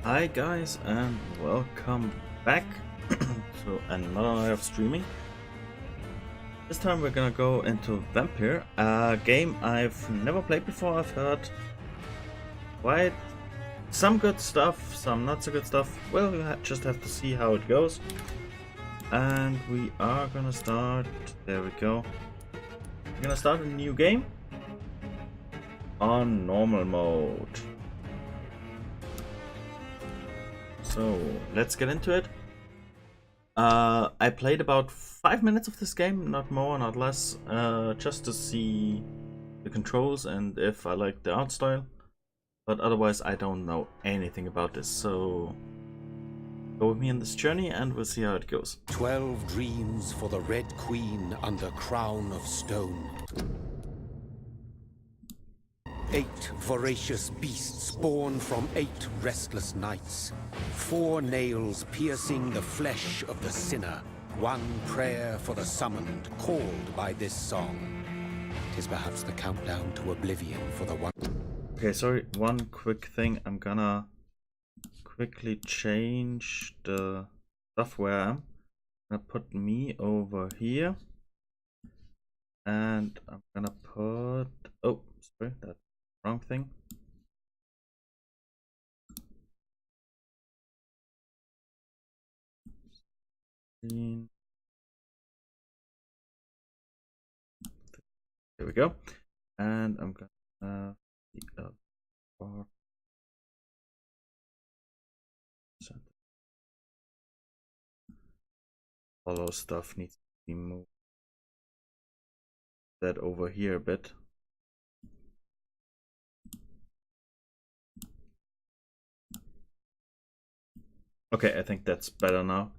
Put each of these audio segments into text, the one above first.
Hi guys and welcome back to another night of streaming. This time we're gonna go into Vampyr, a game I've never played before. I've heard quite some good stuff, some not so good stuff. Well, we just have to see how it goes. And we are gonna start, there we go. We're gonna start a new game on normal mode. So let's get into it. I played about 5 minutes of this game, not more, not less, just to see the controls and if I like the art style. But otherwise I don't know anything about this, so go with me on this journey and we'll see how it goes. 12 dreams for the Red Queen under crown of stone. 8 voracious beasts born from 8 restless nights. 4 nails piercing the flesh of the sinner. 1 prayer for the summoned, called by this song. 'Tis perhaps the countdown to oblivion for the one. Okay, sorry, one quick thing. I'm gonna quickly change the stuff where I'm gonna put me over here. And I'm gonna put, oh, sorry, that's the wrong thing. There we go. And I'm gonna follow stuff needs to be moved that over here a bit. Okay, I think that's better now.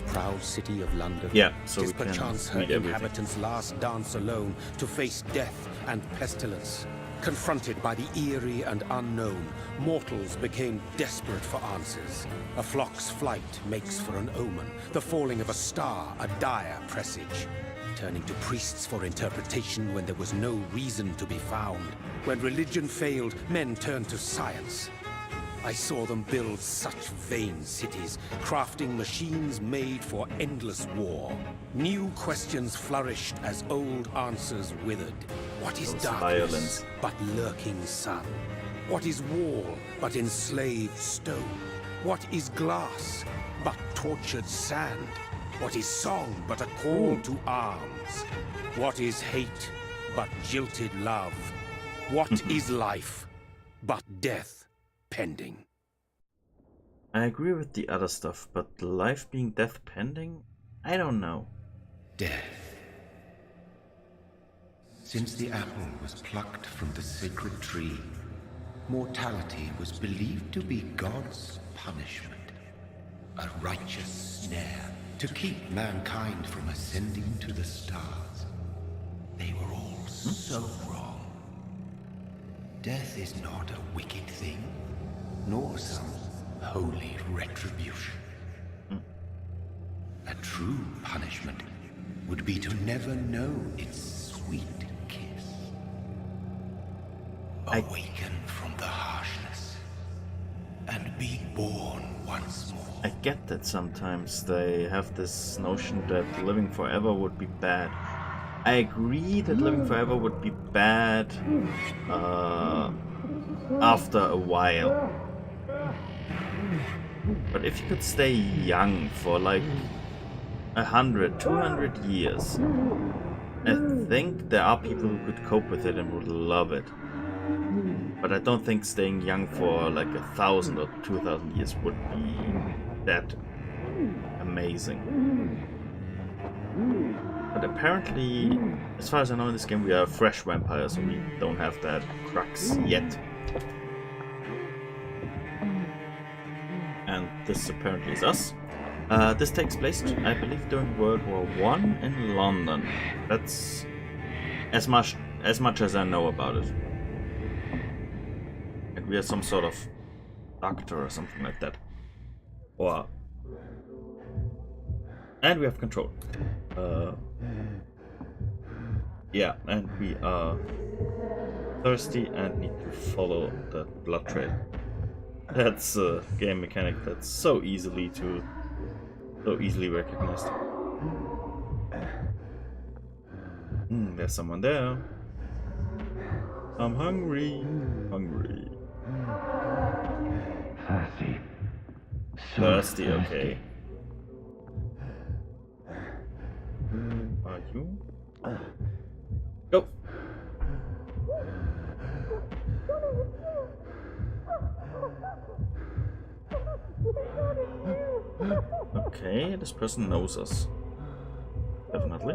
Proud city of London. Yeah, so we can perchance her read everything. inhabitants' last dance alone to face death and pestilence. Confronted by the eerie and unknown, mortals became desperate for answers. A flock's flight makes for an omen, the falling of a star a dire presage. Turning to priests for interpretation when there was no reason to be found. When religion failed, men turned to science. I saw them build such vain cities, crafting machines made for endless war. New questions flourished as old answers withered. What is darkness but lurking sun? What is wall but enslaved stone? What is glass but tortured sand? What is song but a call to arms? What is hate but jilted love? What is life but death pending? I agree with the other stuff, but life being death pending? I don't know. Death. Since the apple was plucked from the sacred tree, mortality was believed to be God's punishment. A righteous snare to keep mankind from ascending to the stars. They were all so wrong. Death is not a wicked thing, nor some holy retribution. A true punishment would be to never know its sweet kiss. Awaken from the harshness and be born once more. I get that sometimes they have this notion that living forever would be bad. I agree that living forever would be bad after a while. But if you could stay young for like 100, 200 years, I think there are people who could cope with it and would love it. But I don't think staying young for like 1,000 or 2,000 years would be that amazing. But apparently, as far as I know in this game, we are fresh vampires, so we don't have that crux yet. And this apparently is us. This takes place, I believe, during World War I in London. That's as much as I know about it. And we are some sort of doctor or something like that. And we have control. Yeah, and we are thirsty and need to follow the blood trail. That's a game mechanic that's so easily recognized. There's someone there. I'm hungry. Hungry. Thirsty. So Thirsty, okay. Are you? Go. Okay, this person knows us. Definitely.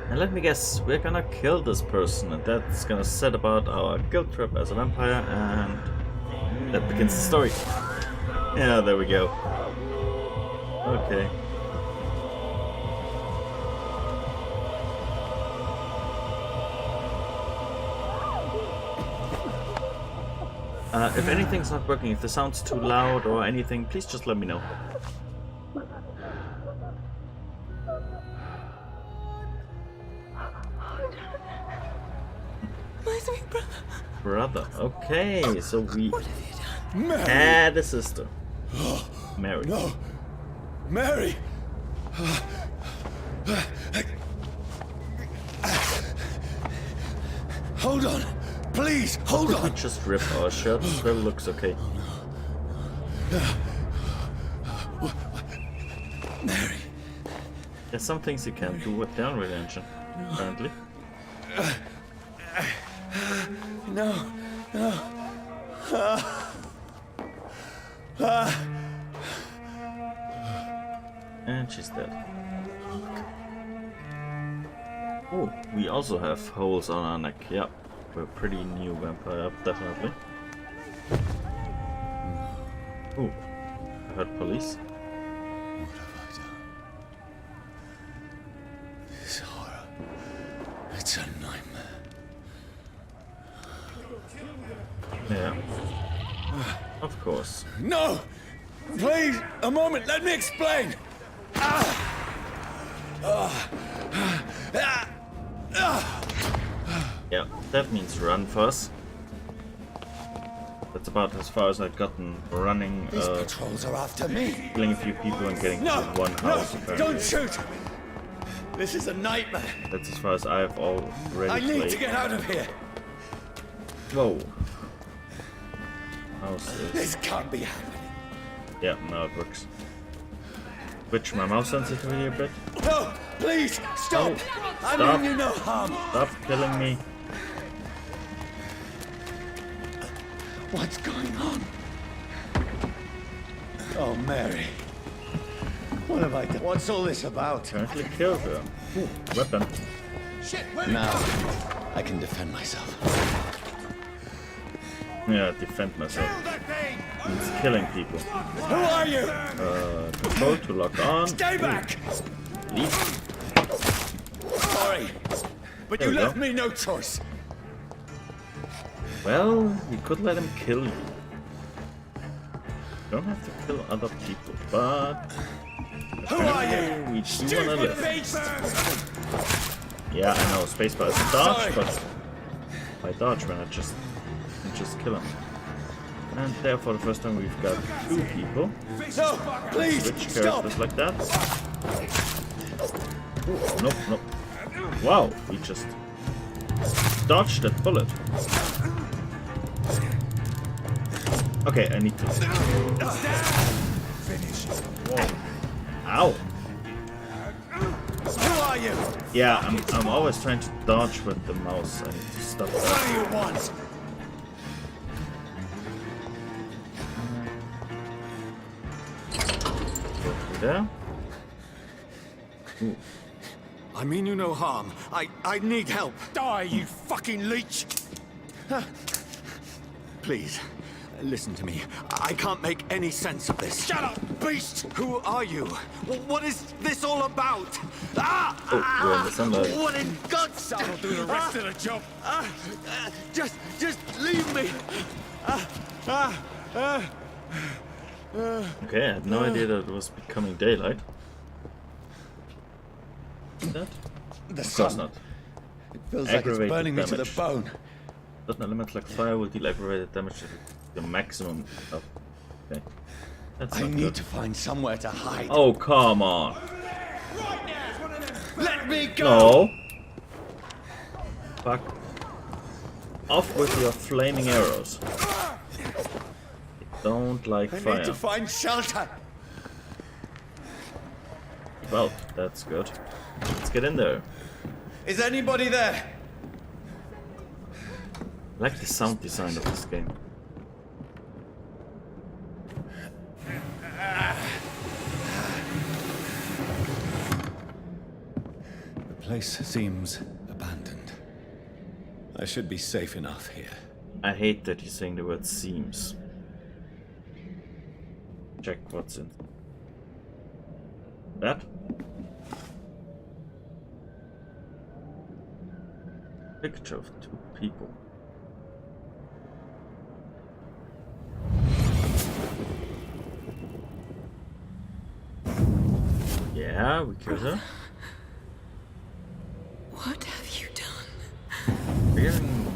And let me guess, we're gonna kill this person, and that's gonna set about our guilt trip as a vampire, and that begins the story. Yeah, there we go. Okay. If anything's not working, if the sound's too loud or anything, please just let me know. My sweet brother. Brother. Okay, so we What have you done? had a sister. Mary. No! Mary! Hold on! Please, hold We on! just rip our shirts, so it looks okay. Mary! There's some things you can't do with the Unreal Engine, apparently. No, no. And she's dead. Oh, we also have holes on our neck. Yep, we're a pretty new vampire, definitely. Oh, I heard police. What have I done? This horror. It's a nightmare. Yeah. Of course. No! Please, a moment, let me explain! Yeah, that means run first. That's about as far as I've gotten running, These patrols are after me! killing a few people and getting No! to one house, No! apparently. Don't shoot! This is a nightmare! That's as far as I've already I need played. to get out of here! Whoa. House is... This can't be happening! Yeah, now it works. Switch my mouse sensitivity a bit. No! Please! Stop! Oh, I stop. mean you no harm! Stop killing me. What's going on? Oh, Mary. What have I done? What's all this about? Apparently killed her. Ooh, weapon. Now, I can defend myself. Yeah, defend myself. Means killing people. Who are you? Control to lock on. Stay back! Leave. Sorry, but There you we left go. me no choice. Well, you could let him kill you. Don't have to kill other people, but Who are you? we do wanna live. Beast! Yeah, I know, spacebar is a dodge, Sorry. but if I dodge when I just kill him. And there for the first time we've got two people. No, please, Switch stop! characters like that. Ooh, nope, nope. Wow, he just dodged that bullet. Okay, I need to. Whoa. Ow. Who are you? Yeah, I'm always trying to dodge with the mouse. I need to stop What that. do you want? Go through there. Ooh. I mean you no harm. I need help. Die, you fucking leech! Please, listen to me. I can't make any sense of this. Shut up, beast! Who are you? What is this all about? Ah! Oh, we're in the sunlight. What in God's name? I'll do the rest of the job. Just leave me. Okay, I had no idea that it was becoming daylight. That? The Of course sun. not. It feels like it's burning me to the bone. Certain elements like fire will deal aggravated damage to the maximum of. Okay. That's I need to find somewhere to hide. Oh, come on. Let me go! No. Fuck. Off with your flaming arrows. I don't like fire. I need to find shelter. Well, that's good. Let's get in there. Is anybody there? I like the sound design of this game. The place seems abandoned. I should be safe enough here. I hate that you're saying the word seems. Check what's in. That? Picture of two people. Yeah, we killed her. What have you done?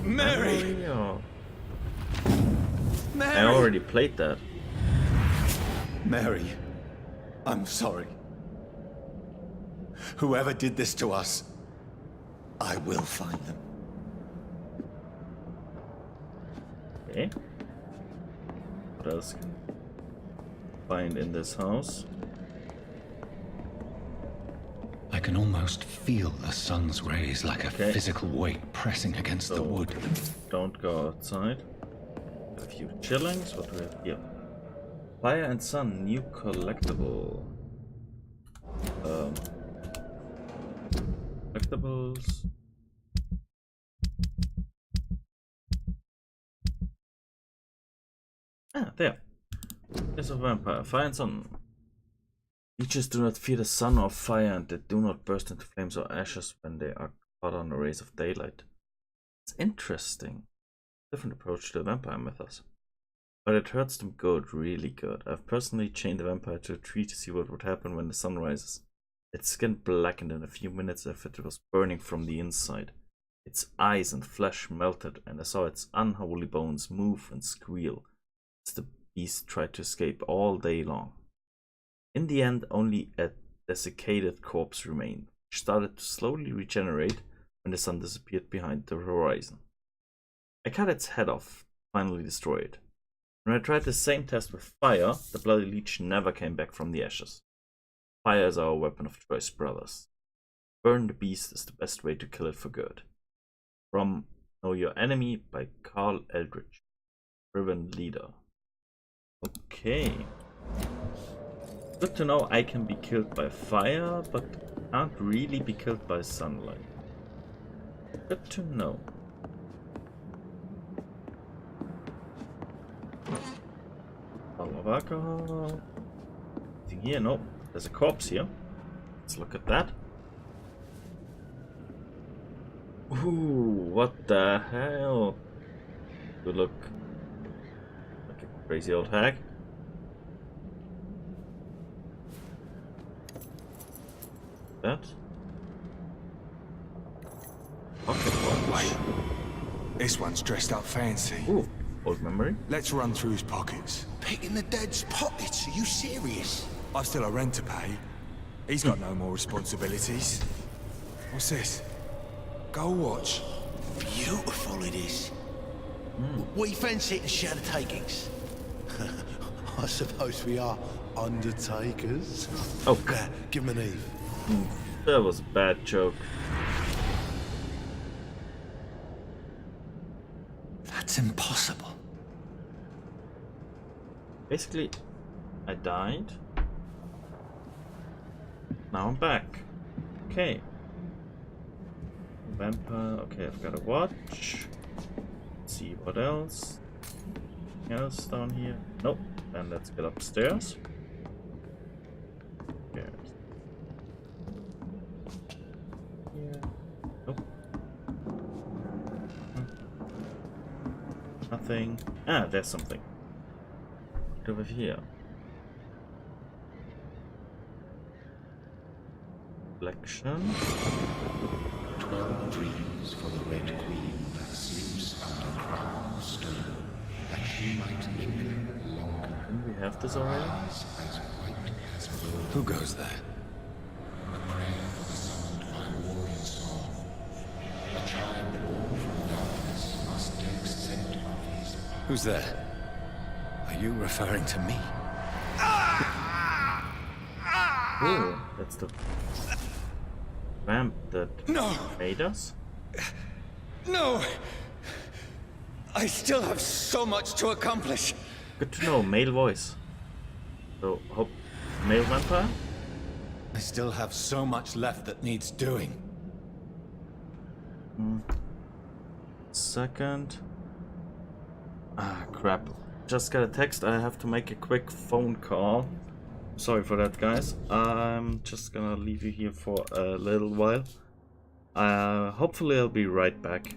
Mary! Or... Mary! I already played that. Mary, I'm sorry. Whoever did this to us, I will find them. Okay. What else can we find in this house? I can almost feel the sun's rays like a physical weight pressing against the wood. Don't go outside. A few chillings. What do we have here? Fire and Sun, new collectible. Collectibles. Ah, there. There's a vampire. Fire and Sun. Creatures do not fear the sun or fire, and they do not burst into flames or ashes when they are caught on the rays of daylight. It's interesting. Different approach to the vampire mythos. But it hurts them good, really good. I've personally chained a vampire to a tree to see what would happen when the sun rises. Its skin blackened in a few minutes as if it was burning from the inside. Its eyes and flesh melted, and I saw its unholy bones move and squeal as the beast tried to escape all day long. In the end, only a desiccated corpse remained, which started to slowly regenerate when the sun disappeared behind the horizon. I cut its head off, finally destroy it. When I tried the same test with fire, the bloody leech never came back from the ashes. Fire is our weapon of choice, brothers. Burn the beast is the best way to kill it for good. From Know Your Enemy by Carl Eldridge, Driven Leader. Okay. Good to know I can be killed by fire, but can't really be killed by sunlight. Good to know. Bottle of alcohol. Anything here? No. There's a corpse here. Let's look at that. Ooh, what the hell? You look like a crazy old hag. That? Pocket watch. This one's dressed up fancy. Ooh, old memory. Let's run through his pockets. Picking the dead's pockets? Are you serious? I've still a rent to pay. He's got no more responsibilities. What's this? Gold watch. Beautiful it is. We fancy it to share the takings. I suppose we are undertakers. Oh, give him an Eve. that was a bad joke. That's impossible. Basically, I died. Now I'm back. Okay. Vampire. Okay, I've got a watch. Let's see what else. Anything else down here? Nope. Then let's get upstairs. Here. Nope. Nothing. Ah, there's something. Look over here. Reflection. 12 dreams for the Red Queen that sleeps under crown stone, that she might linger longer. Didn't we have this already? Eyes as white as gold. Who goes there? A prayer for the summoned by warring song. A child born from darkness must take scent of his path. Who's there? Are you referring to me? Oh, that's the vamp that No! made us? No! I still have so much to accomplish. Good to know, male voice. So, hope male vampire? I still have so much left that needs doing. Second. Ah, crap. Just got a text, I have to make a quick phone call. Sorry for that, guys. I'm just gonna leave you here for a little while. Hopefully I'll be right back.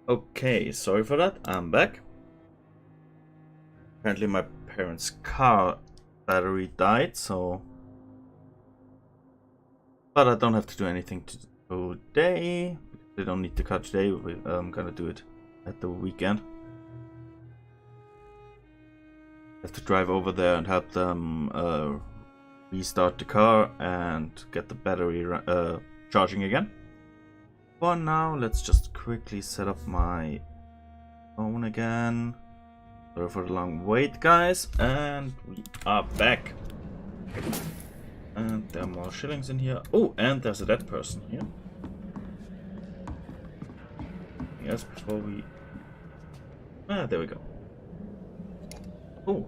Okay, sorry for that. I'm back. Apparently my parents' car battery died, so... But I don't have to do anything today. They don't need the car today. I'm gonna do it at the weekend. I have to drive over there and help them restart the car and get the battery charging again. For now, let's just quickly set up my phone again. Sorry for the long wait, guys, and we are back. And there are more shillings in here. Oh, and there's a dead person here. Yes, before we... Ah, there we go. Oh.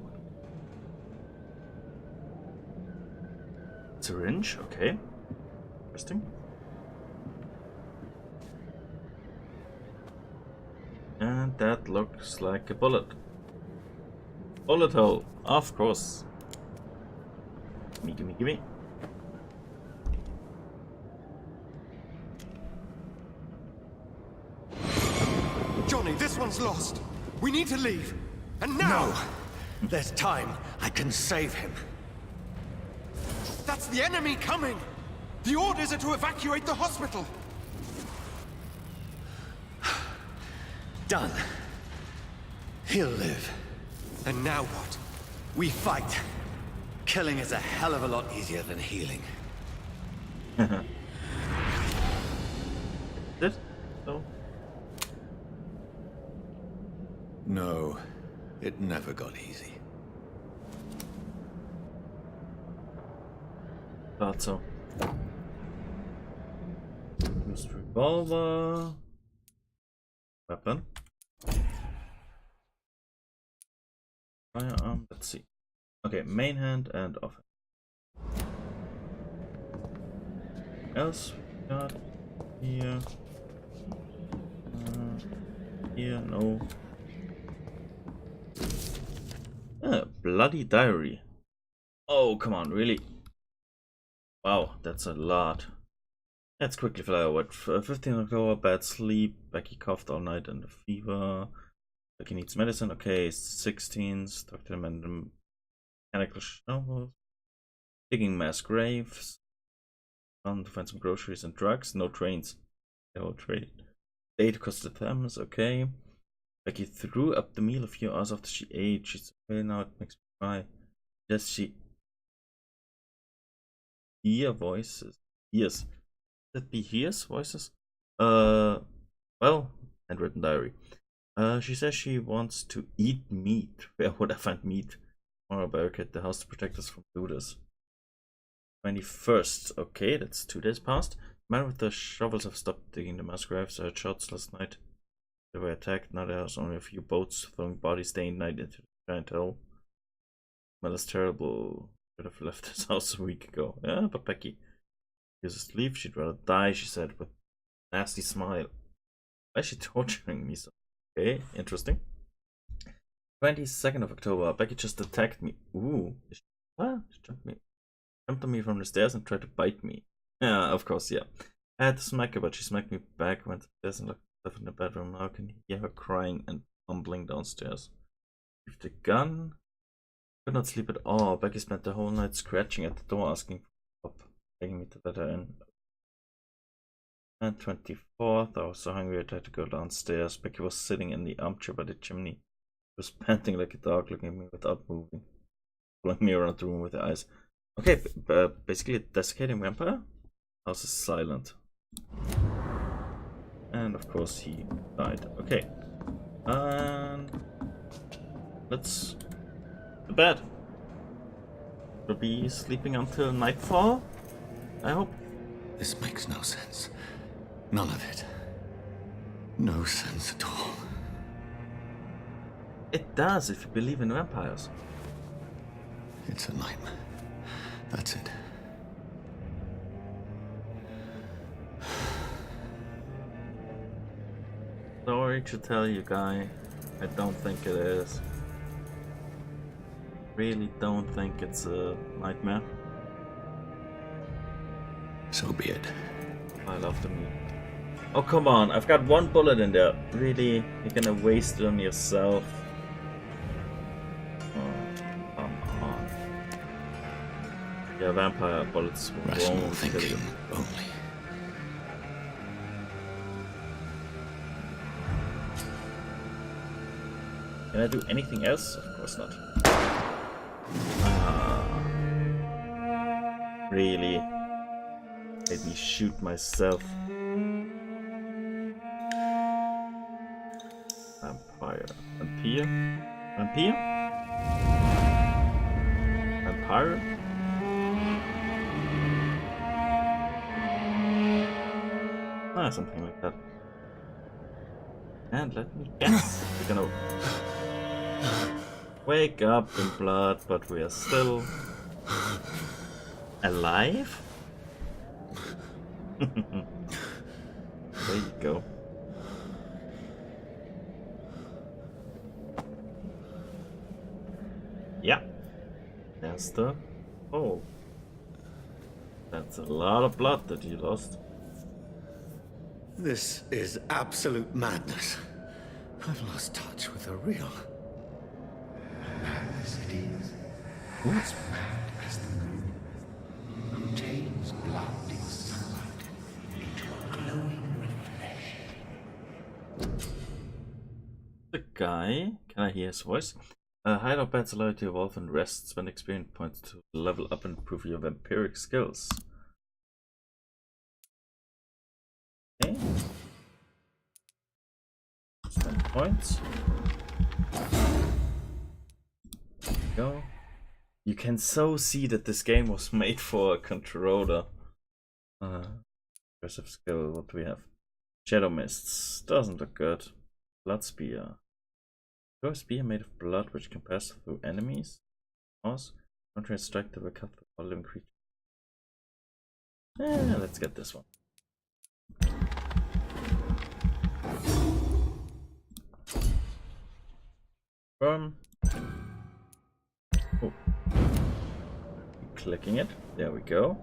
Syringe, okay. Interesting. And that looks like a bullet. Bullet hole, of course. Gimme, gimme, gimme. Johnny, this one's lost. We need to leave. And now! No! There's time. I can save him. That's the enemy coming! The orders are to evacuate the hospital! Done. He'll live. And now what? We fight. Killing is a hell of a lot easier than healing. Did so? No, it never got easy. Thought so. Used revolver. Weapon. Firearm, let's see. Okay, main hand and offhand. Else we got here. Here, no. Bloody diary. Oh, come on, really? Wow, that's a lot. Let's quickly fly over. 15 October, bad sleep. Becky coughed all night and a fever. Becky needs medicine. Okay, 16th. Talk to them and the mechanical shovels. Digging mass graves. Found to find some groceries and drugs. No trains. No trade. Day to cross the Thames. Okay. Becky threw up the meal a few hours after she ate. She's okay now. It makes me cry. Does she hear voices? Yes. That be hears voices? Well, handwritten diary. She says she wants to eat meat. Where would I find meat? Or barricade the house to protect us from looters. 21st. Okay, that's 2 days past. Men with the shovels have stopped digging the mass graves. I heard shots last night. They were attacked. Now there's only a few boats throwing bodies day and night into the giant hole. Smell is terrible. Should have left this house a week ago. Yeah, but Becky is asleep. She'd rather die, she said, with a nasty smile. Why is she torturing me so? Okay, interesting. 22nd of October. Becky just attacked me. Ooh. She jumped on me from the stairs and tried to bite me. Yeah, of course, yeah. I had to smack her, but she smacked me back, went upstairs and locked herself in the bedroom. Now I can hear her crying and tumbling downstairs. With the gun. Could not sleep at all. Becky spent the whole night scratching at the door, asking for help, begging me to let her in. And 24th, I was so hungry I tried to go downstairs. Becky was sitting in the armchair by the chimney. She was panting like a dog, looking at me without moving, following me around the room with her eyes. Okay, basically a desiccating vampire. House is silent. And of course he died. Okay. And let's to bed. We'll be sleeping until nightfall, I hope. This makes no sense. None of it. No sense at all. It does if you believe in vampires. It's a nightmare. That's it. Sorry to tell you, guy. I don't think it is. Really don't think it's a nightmare. So be it. I love the meat. Oh, come on. I've got one bullet in there. Really? You're gonna waste it on yourself? Oh, come on. Yeah, vampire bullets Rational won't kill you. thinking only. Can I do anything else? Of course not. Really? Made me shoot myself. Vampire. Vampyr? Vampyr? Vampire? Ah, something like that. And let me guess. We're gonna wake up in blood, but we are still alive? There you go. Yeah. There's the hole. That's a lot of blood that you lost. This is absolute madness. I've lost touch with the real. Madness it is. What's mad as the moon, who changes blood in sunlight into a glowing reflection. The guy, can I hear his voice? Hideout beds allow you to evolve and rest, spend experience points to level up and improve your vampiric skills. Okay. Spend points. There you go. You can so see that this game was made for a controller. Aggressive skill, what do we have? Shadow Mists, doesn't look good. Blood Spear. Throw a spear made of blood which can pass through enemies. Pause. Counter a strike that will cut through all living creatures. Let's get this one. Oh. Clicking it. There we go.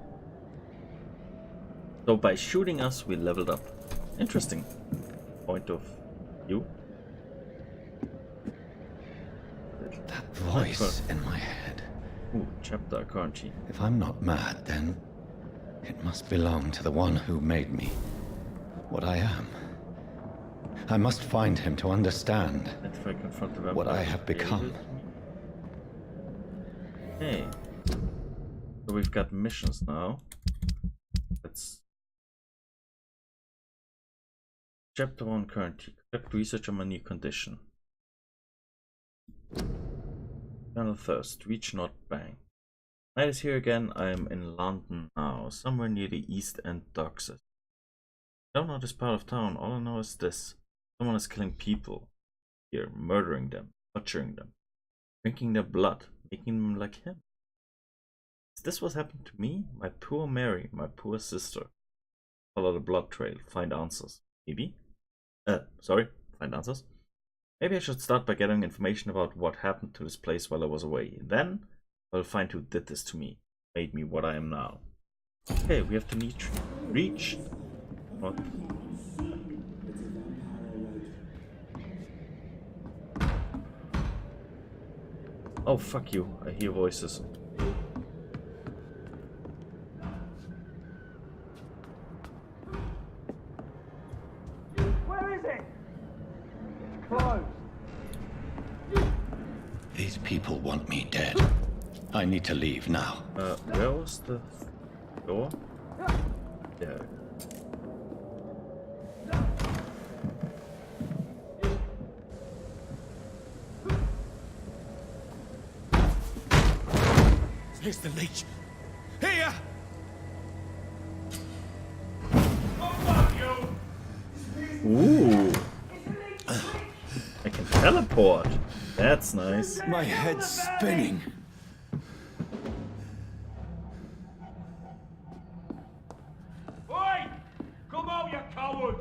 So by shooting us, we leveled up. Interesting point of view. That voice in my head. Ooh, chapter Akanchi. If I'm not mad, then it must belong to the one who made me what I am. I must find him to understand If I confront the what I vampire, have become. Hey. So we've got missions now. Let's Chapter 1 currently. Conduct research on my new condition. Channel Thirst. Reach not bang. Night is here again. I am in London now, somewhere near the East End docks. I don't know this part of town. All I know is this. Someone is killing people here, murdering them, butchering them, drinking their blood, making them like him. Is this what happened to me? My poor Mary, my poor sister. Follow the blood trail, find answers. Maybe? Find answers? Maybe I should start by getting information about what happened to this place while I was away. Then I'll find who did this to me, made me what I am now. Okay, we have to reach. What? Oh, fuck you. I hear voices. Where is it? It's closed. These people want me dead. I need to leave now. Where was the door? There. Here's the leech. Here! Ooh. I can teleport. That's nice. My head's spinning. Oi! Come out, you coward!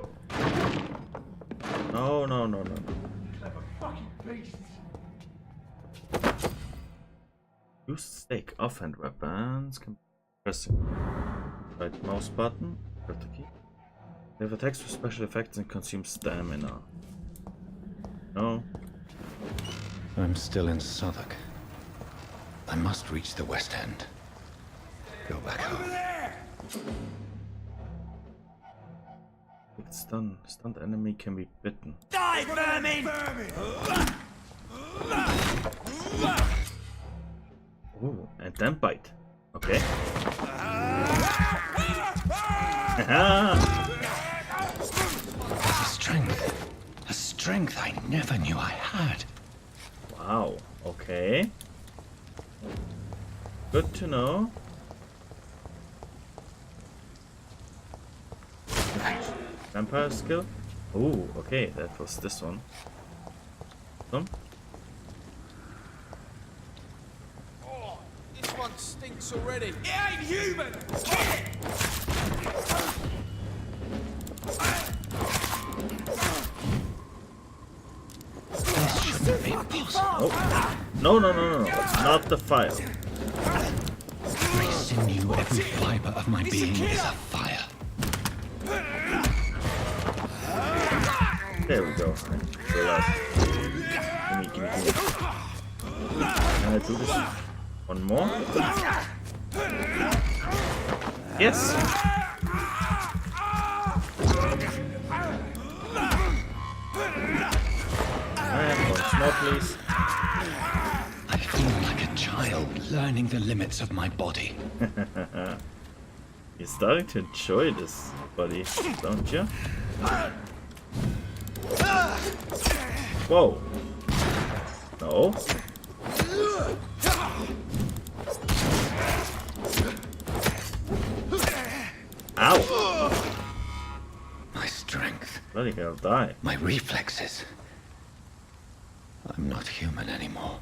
No, no, no, no, no. Clever fucking beasts. Use stake offhand weapons. Pressing right mouse button. Press the key. They have attacks with special effects and consume stamina. No. I'm still in Southwark. I must reach the West End. Go back home. It's stun. Stunned enemy can be bitten. Die, vermin! Ooh, and then bite. Okay. A strength I never knew I had. Wow. Okay. Good to know. Vampire skill. Ooh, okay, that was this one. Some. Oh, this one stinks already. It ain't human! This shouldn't be possible. Oh. No, no, no, no, no. Not the fire. Every sinew, every fiber of my being is a fire. There we go. Relax. Gimme. Can I do this? One more? Yes! And once more, please. I feel like a child learning the limits of my body. You're starting to enjoy this, buddy, don't you? Whoa. No. Ow. My strength, Bloody hell, die. my reflexes. I'm not human anymore.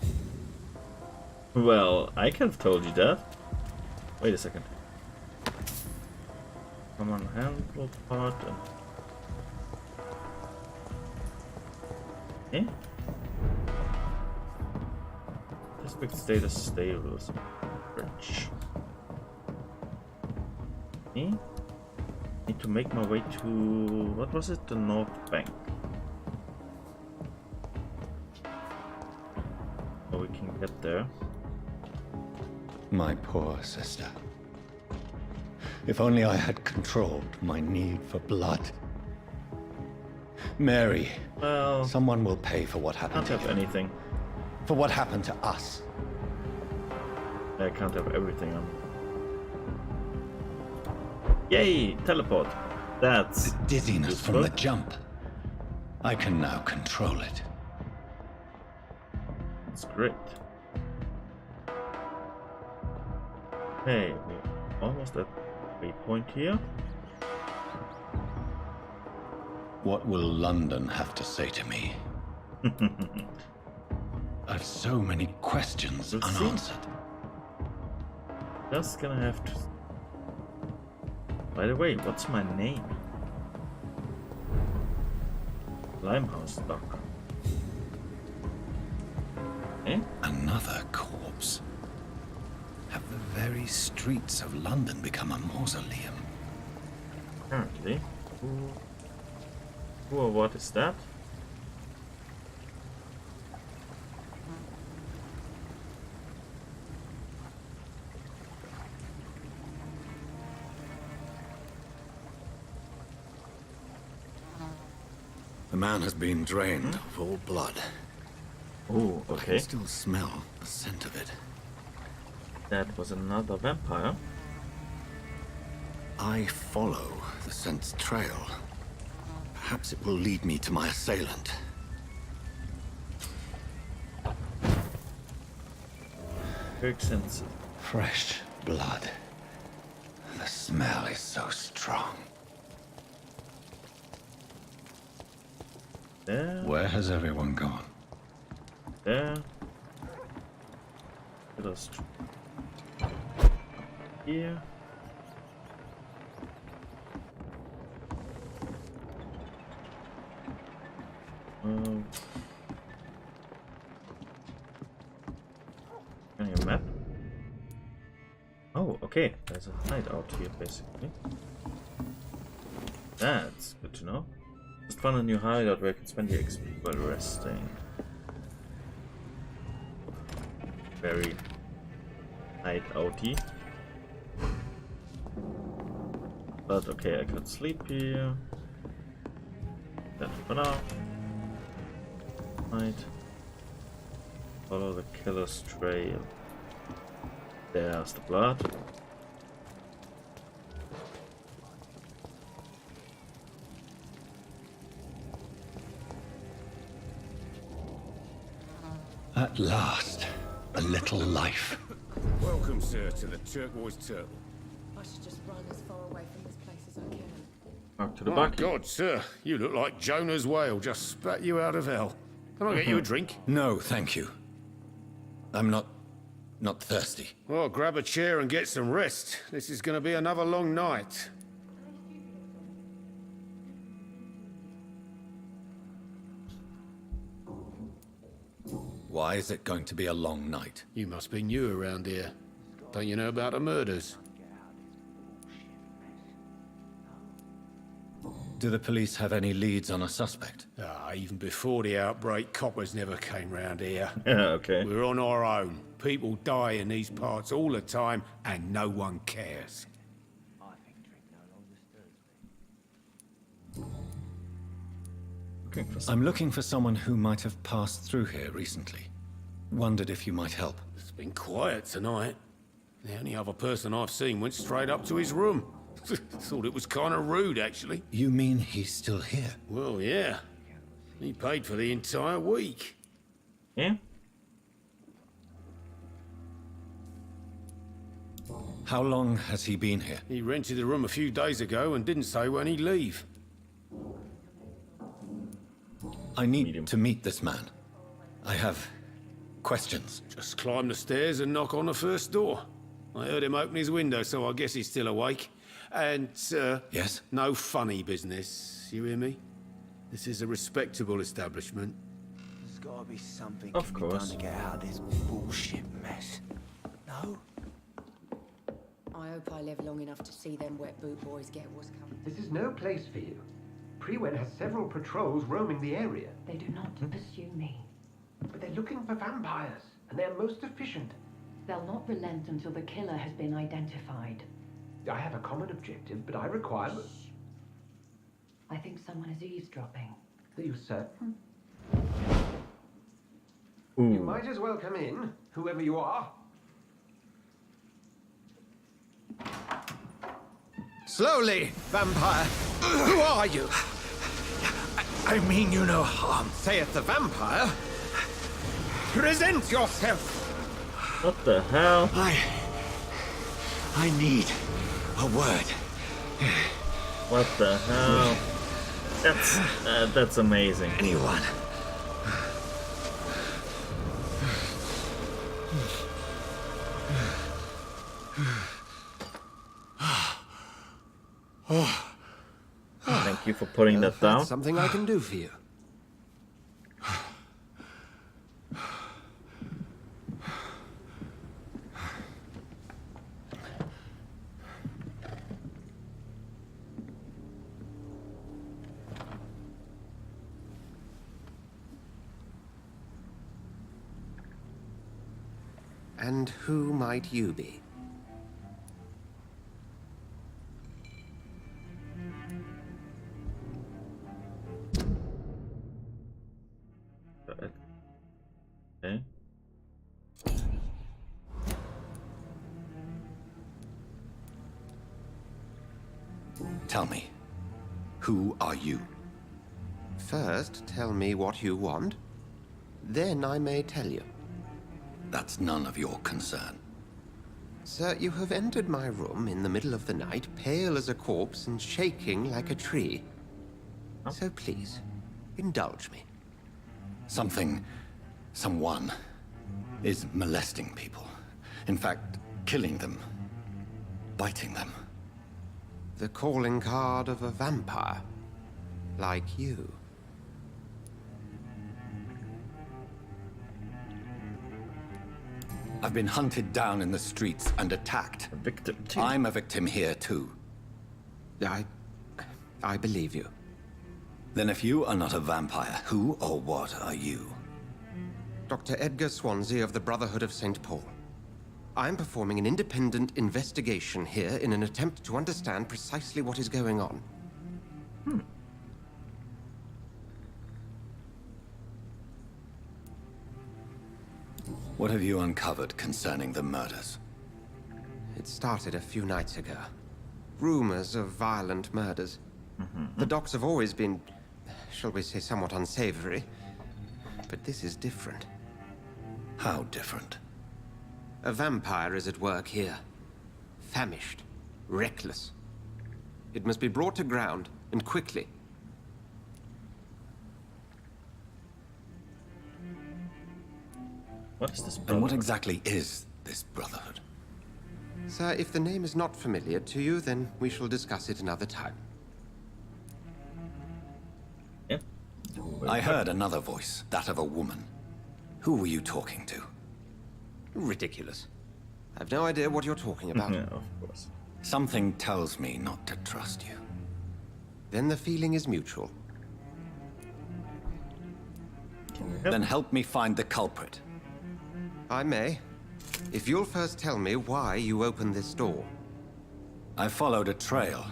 Well, I could have told you that. Wait a second. Come on, handle part. Eh? District status stables. Bridge. Eh? Need to make my way to, what was it? The North Bank. So we can get there. My poor sister. If only I had controlled my need for blood. Mary, Well, someone will pay for what happened can't to have you. anything. For what happened to us. I can't have everything on. Yay! Teleport. That's The dizziness from useful. the jump. I can now control it. That's great. Hey, we're almost at a point here. What will London have to say to me? I've so many questions We'll see. unanswered. Just gonna have to. By the way, what's my name? Limehouse Dock. Eh? Another corpse. Have the very streets of London become a mausoleum? Apparently. Who or what is that? The man has been drained of all blood. Oh, I okay. can still smell the scent of it. That was another vampire. I follow the scent's trail. Perhaps it will lead me to my assailant. Very sensitive. Fresh blood. The smell is so strong. There, Where has everyone gone? there. Little str- Here. Any map? Oh, okay. There's a hideout here, basically. That's good to know. Just found a new hideout where you can spend your XP while resting. Very night outy. But okay, I could sleep here. That's for now. Right. Follow the killer's trail. There's the blood. At last, a little life. Welcome, sir, to the Turquoise Turtle. I should just run as far away from this place as I can. Back to the My bucket. God, sir, you look like Jonah's whale just spat you out of hell. Can I get you a drink? No, thank you. I'm not thirsty. Well, grab a chair and get some rest. This is going to be another long night. Why is it going to be a long night? You must be new around here. Don't you know about the murders? Do the police have any leads on a suspect? Even before the outbreak, coppers never came round here. Yeah, okay. We're on our own. People die in these parts all the time, and no one cares. I'm looking for someone who might have passed through here recently. Wondered if you might help. It's been quiet tonight. The only other person I've seen went straight up to his room. Thought it was kind of rude, actually. You mean he's still here? Well, yeah. He paid for the entire week. Yeah? How long has he been here? He rented the room a few days ago and didn't say when he'd leave. I need Medium. to meet this man. I have questions. Just climb the stairs and knock on the first door. I heard him open his window, so I guess he's still awake. And, Yes? no funny business. You hear me? This is a respectable establishment. There's gotta be something Of can be done course. to get out of this bullshit mess. No? I hope I live long enough to see them wet boot boys get what's coming. This is no place for you. Prewen has several patrols roaming the area, They do not pursue me. but they're looking for vampires, and they're most efficient. They'll not relent until the killer has been identified. I have a common objective, but I require... I think someone is eavesdropping. Are you certain? Ooh. You might as well come in, whoever you are. Slowly, vampire. Who are you? I mean you no harm, saith the vampire. Present yourself. What the hell? I need a word. What the hell? That's amazing. Anyone. Thank you for putting that down. That's something I can do for you. And who might you be? Okay. Tell me, who are you? First, tell me what you want. Then I may tell you. That's none of your concern. Sir, you have entered my room in the middle of the night, pale as a corpse and shaking like a tree. So please, indulge me. Someone is molesting people. In fact, killing them. Biting them. The calling card of a vampire. Like you. I've been hunted down in the streets and attacked. A victim too. I'm a victim here too. I believe you. Then if you are not a vampire, who or what are you? Dr. Edgar Swansea of the Brotherhood of St. Paul. I'm performing an independent investigation here in an attempt to understand precisely what is going on. What have you uncovered concerning the murders? It started a few nights ago. Rumors of violent murders. The docks have always been, shall we say, somewhat unsavory. But this is different. How different? A vampire is at work here. Famished. Reckless. It must be brought to ground, and quickly. What is this? And what exactly is this Brotherhood? Sir, if the name is not familiar to you, then we shall discuss it another time. Yeah. I heard another voice, that of a woman. Who were you talking to? Ridiculous. I've no idea what you're talking about. Yeah, of course. Something tells me not to trust you. Then the feeling is mutual. Then help me find the culprit. I may. If you'll first tell me why you opened this door. I followed a trail.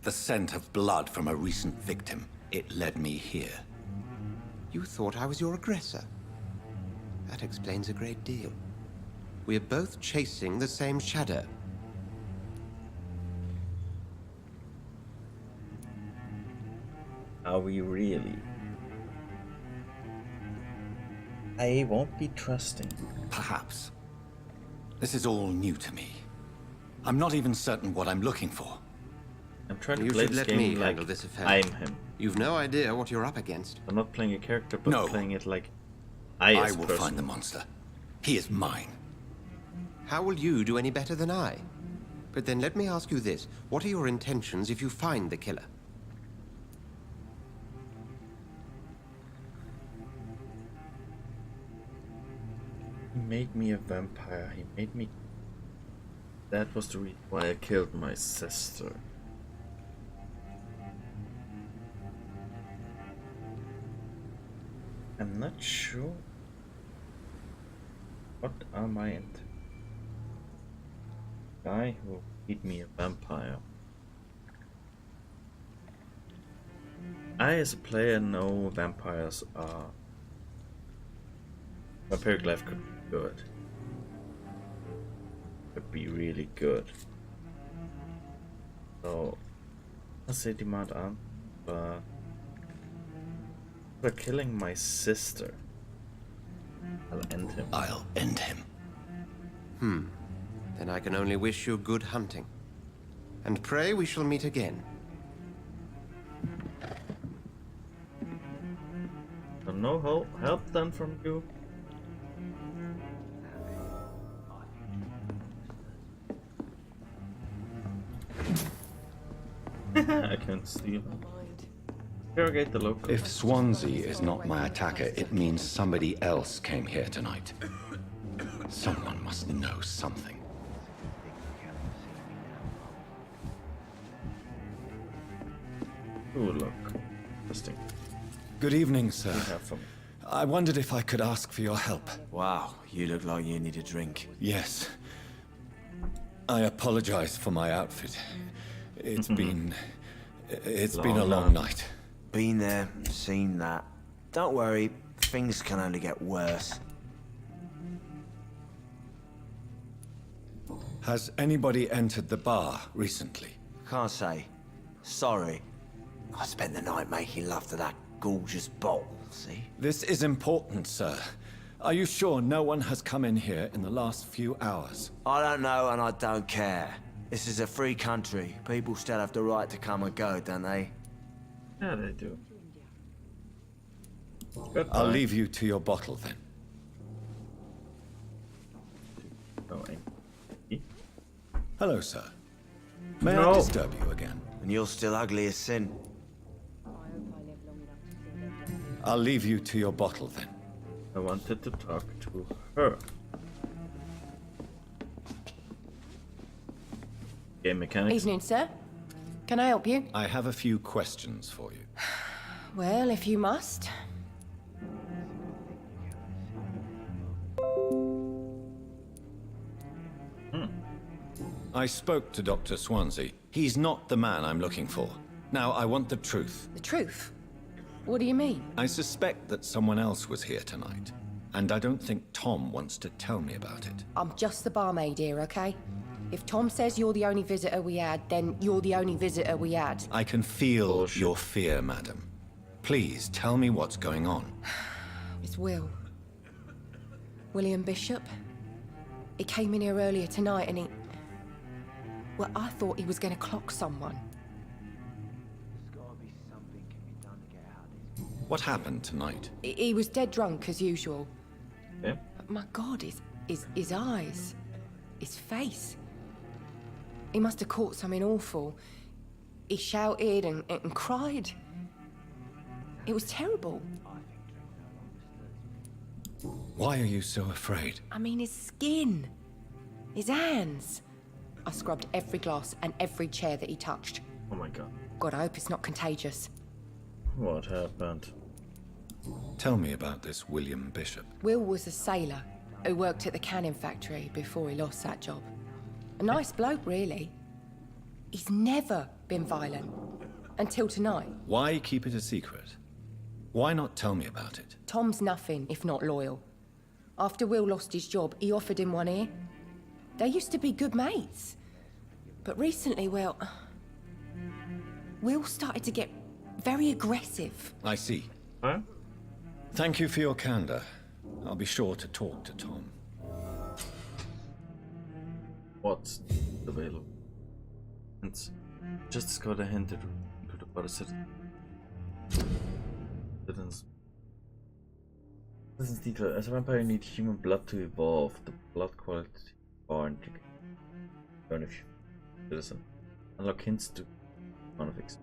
The scent of blood from a recent victim. It led me here. You thought I was your aggressor. That explains a great deal. We are both chasing the same shadow. Are we really? I won't be trusting. Perhaps. This is all new to me. I'm not even certain what I'm looking for. I'm trying to You play should this let game me like handle this affair. I'm him. You've no idea what you're up against. I'm not playing a character, but No. playing it like I as will person. find the monster. He is mine. How will you do any better than I? But then let me ask you this. What are your intentions if you find the killer? He made me a vampire. He made me... That was the reason why I killed my sister. I'm not sure. What are my intentions? Guy who made me a vampire. I, as a player, know vampires are... Vampiric life could be good. Could be really good. So, I say demand on, but for killing my sister, I'll end him. I'll end him. Then I can only wish you good hunting. And pray we shall meet again. So no help done from you. I can't steal. Interrogate the local. If Swansea is not my attacker, it means somebody else came here tonight. Someone must know something. Oh, look. Interesting. Good evening, sir. You have from I wondered if I could ask for your help. Wow, you look like you need a drink. Yes. I apologize for my outfit. It's been a long night. Been there, seen that. Don't worry, things can only get worse. Has anybody entered the bar recently? Can't say. Sorry. I spent the night making love to that gorgeous bottle, see? This is important, sir. Are you sure no one has come in here in the last few hours? I don't know and I don't care. This is a free country. People still have the right to come and go, don't they? Yeah, they do. Goodbye. I'll leave you to your bottle then. Oh, Hello, sir. May No. I disturb you again? And you're still ugly as sin. I'll leave you to your bottle then. I wanted to talk to her. Game mechanics. Evening, sir. Can I help you? I have a few questions for you. Well, if you must. I spoke to Dr. Swansea. He's not the man I'm looking for. Now, I want the truth. The truth? What do you mean? I suspect that someone else was here tonight, and I don't think Tom wants to tell me about it. I'm just the barmaid here, okay? If Tom says you're the only visitor we had, then you're the only visitor we had. I can feel your fear, madam. Please, tell me what's going on. It's Will. William Bishop. He came in here earlier tonight and he... Well, I thought he was going to clock someone. What happened tonight? He was dead drunk, as usual. Yeah. But my God, his eyes. His face. He must have caught something awful. He shouted and cried. It was terrible. Why are you so afraid? I mean, his skin. His hands. I scrubbed every glass and every chair that he touched. Oh my god. God, I hope it's not contagious. What happened? Tell me about this William Bishop. Will was a sailor who worked at the canning factory before he lost that job. A nice bloke, really. He's never been violent. Until tonight. Why keep it a secret? Why not tell me about it? Tom's nothing if not loyal. After Will lost his job, he offered him one ear. They used to be good mates. But recently, well... Will started to get very aggressive. I see. Huh? Thank you for your candor. I'll be sure to talk to Tom. What's available? It's just discovered a hint to the body citizens. Citizens detail. As a vampire, you need human blood to evolve. The blood quality bar and citizen. Unlock hints to conflicts.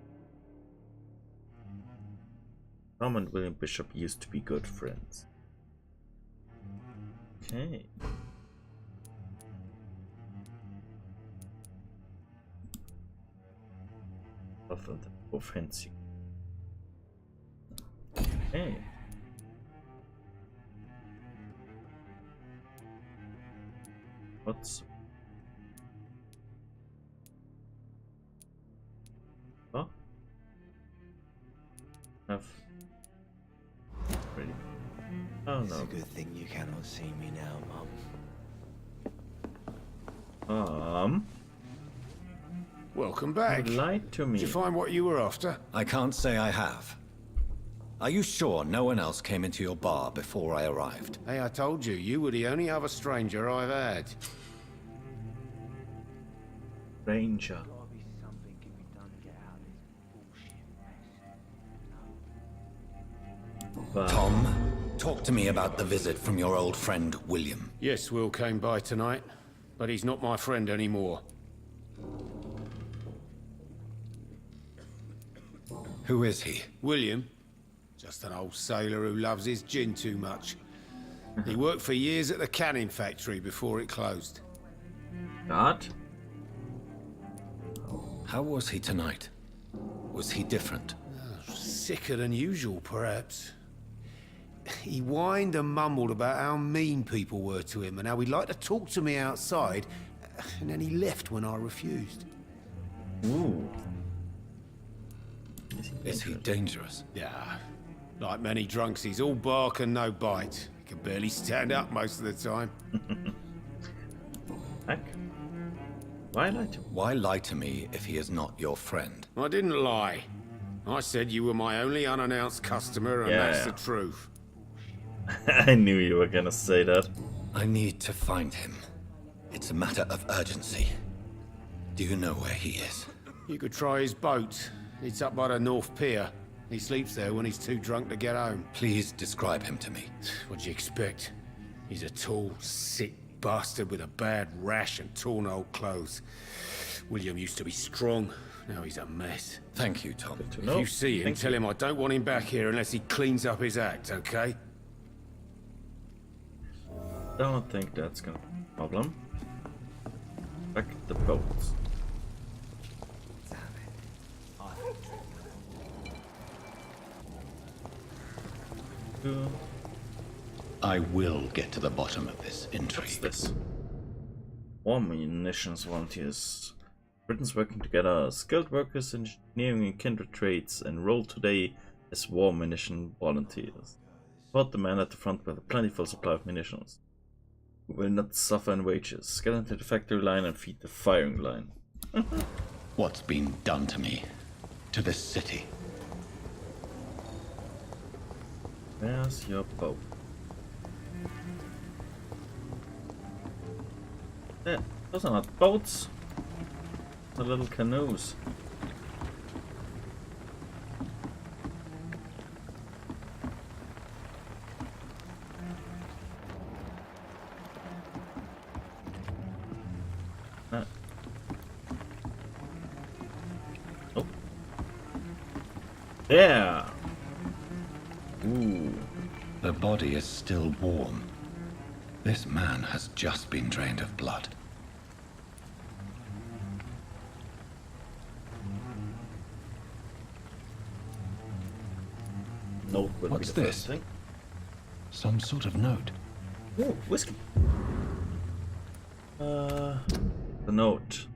Tom and William Bishop used to be good friends. Okay. Offensive. Okay. What's... Huh? Have... Ready. Oh It's no. a good thing you cannot see me now, Mum. Welcome back. You lied to me. Did you find what you were after? I can't say I have. Are you sure no one else came into your bar before I arrived? Hey, I told you, you were the only other stranger I've had. Ranger. Tom, talk to me about the visit from your old friend, William. Yes, Will came by tonight, but he's not my friend anymore. Who is he? William? Just an old sailor who loves his gin too much. He worked for years at the canning factory before it closed. God? How was he tonight? Was he different? Sicker than usual, perhaps. He whined and mumbled about how mean people were to him and how he'd like to talk to me outside, and then he left when I refused. Ooh. Is he dangerous? Yeah. Like many drunks, he's all bark and no bite. He can barely stand up most of the time. Heck. Why lie to me? Why lie to me if he is not your friend? I didn't lie. I said you were my only unannounced customer, and that's the truth. I knew you were gonna say that. I need to find him. It's a matter of urgency. Do you know where he is? You could try his boat. It's up by the North Pier. He sleeps there when he's too drunk to get home. Please describe him to me. What'd you expect? He's a tall, sick bastard with a bad rash and torn old clothes. William used to be strong. Now he's a mess. Thank you, Tom. If you see him, tell him I don't want him back here unless he cleans up his act, okay? Don't think that's gonna be a problem. Back the boats. I will get to the bottom of this intrigue. What's this? War munitions volunteers. Britain's working together. Skilled workers, engineering and kindred trades enrolled today as war munition volunteers. Support the men at the front with a plentiful supply of munitions. We will not suffer in wages. Get into the factory line and feed the firing line. What's been done to me? To this city? Where's your boat? Those are not boats. They're little canoes. Oh. There. Ooh. The body is still warm. This man has just been drained of blood. Note will What's be the this? first thing. Some sort of note. Oh, whiskey. The note.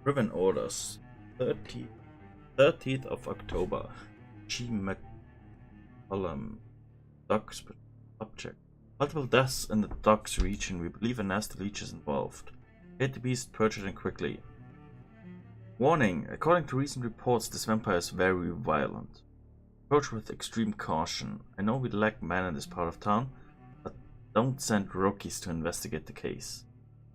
Riven orders. 30th of October. G. McCollum. Docks object. Multiple deaths in the docks region. We believe a nasty leech is involved. Get the beast purchasing quickly. Warning. According to recent reports, this vampire is very violent. Approach with extreme caution. I know we lack men in this part of town, but don't send rookies to investigate the case.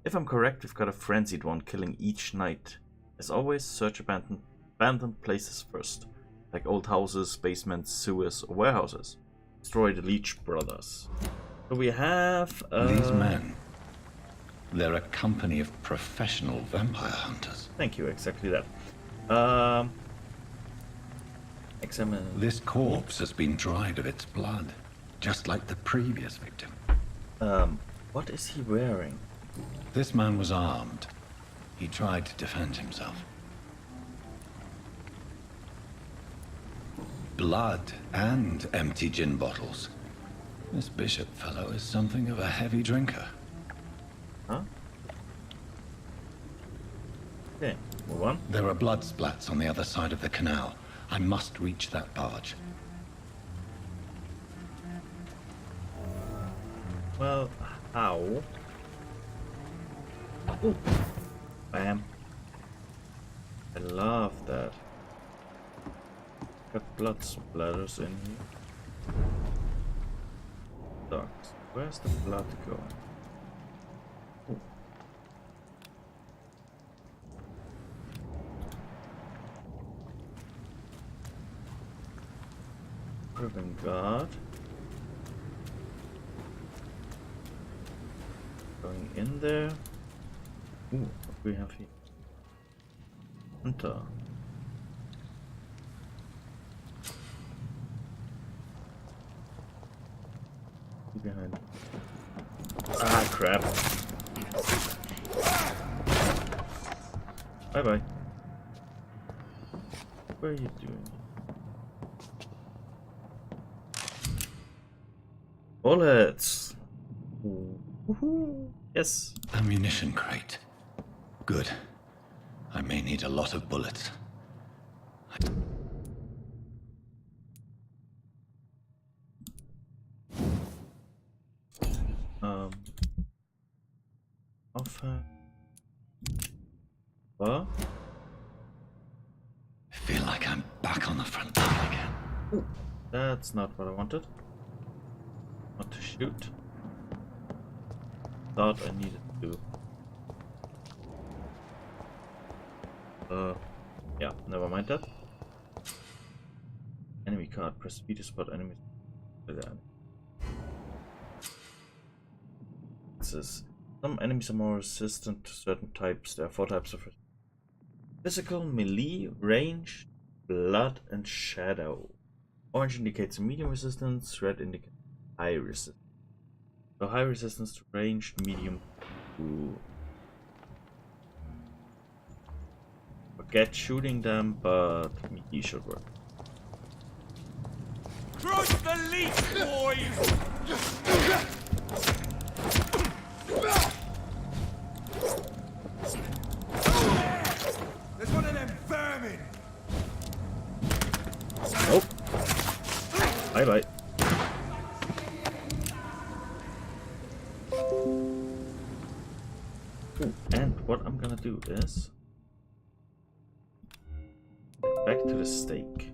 If I'm correct, we've got a frenzied one killing each night. As always, search abandoned places first, like old houses, basements, sewers, or warehouses. Destroy the Leech Brothers. So we have These men. They're a company of professional vampire hunters. Thank you, exactly that. Examine. This corpse has been dried of its blood, just like the previous victim. What is he wearing? This man was armed. He tried to defend himself. Blood and empty gin bottles. This bishop fellow is something of a heavy drinker. Huh? Okay, move on. There are blood splats on the other side of the canal. I must reach that barge. Well, how? Ooh. Bam. I love that. Got blood splatters in here. Ducks. Where's the blood going? Ooh. Ribbon guard. Going in there. Ooh, what do we have here? Hunter. Behind. Ah, crap. Bye bye. What are you doing? Bullets! Woohoo! Yes. Ammunition crate. Good. I may need a lot of bullets. Offer. What? I feel like I'm back on the front line again. Ooh, that's not what I wanted. Want to shoot. Thought I needed to. Yeah, never mind that. Enemy card. Press B to spot enemies. It says some enemies are more resistant to certain types. There are 4 types of physical, melee, range, blood, and shadow. Orange indicates medium resistance, red indicates high resistance. So high resistance to range, medium to... Forget shooting them, but melee should work. Crush the leech, boys! There's one of them vermin! Nope. Bye bye. Ooh, and what I'm gonna do is get back to the stake.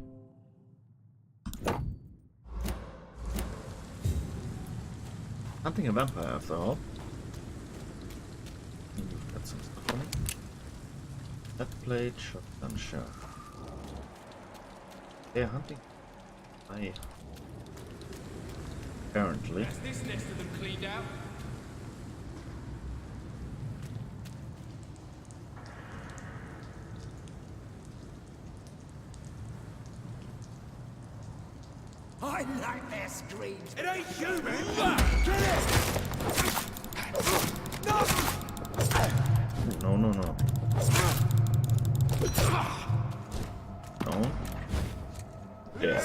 Hunting a vampire after all. You've got some stuff on it. That blade, shotgun shell. They're hunting. Apparently. Has this nest of them cleaned out? I like their screams. It ain't human. No, no, no. No. Yeah.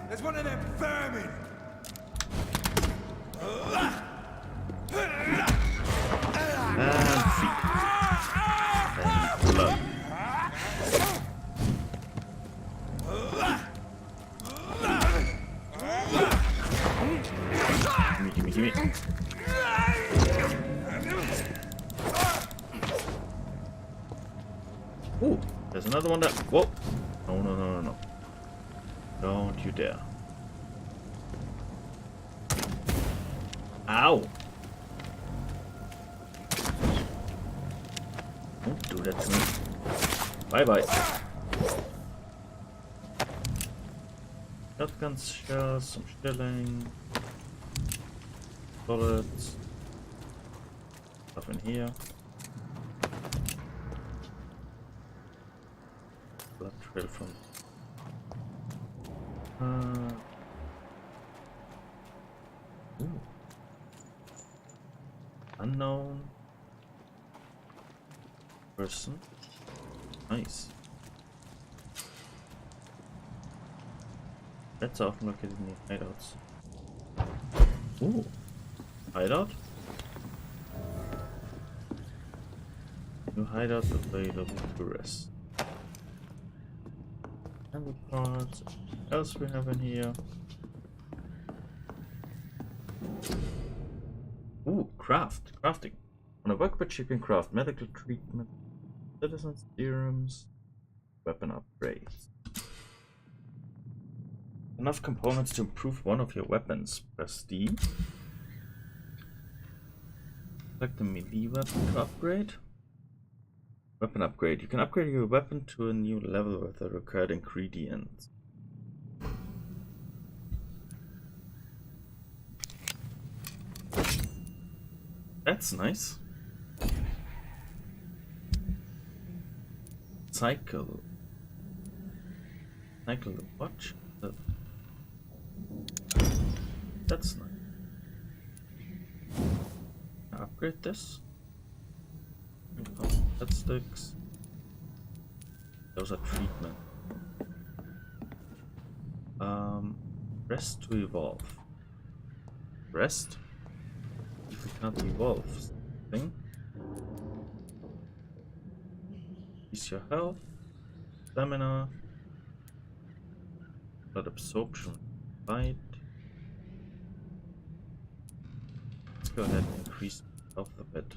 There's one of them vermin! And feet. And blood. Gimme, gimme, gimme. Ooh, there's another one that. Whoa! No, no, no, no, no. Don't you dare. Ow! Don't do that to me. Bye bye. Shotgun shells, some shelling. Bullets. Stuff in here. Blood trail from. Ooh. Unknown person. Nice. That's often located in the hideouts. Ooh. Hideout? New hideout available to rest. And the parts. What else we have in here? Ooh, crafting. On a workbench you can craft medical treatment, citizens' serums, weapon upgrades. Enough components to improve one of your weapons. Press D. Select the melee weapon to upgrade. Weapon upgrade. You can upgrade your weapon to a new level with the required ingredients. That's nice. Cycle the watch. That's nice. Upgrade this. That sticks. Those are treatment. Rest to evolve. Rest? If we can't evolve something. Increase your health, stamina, blood absorption, fight. Let's go ahead and increase health a bit.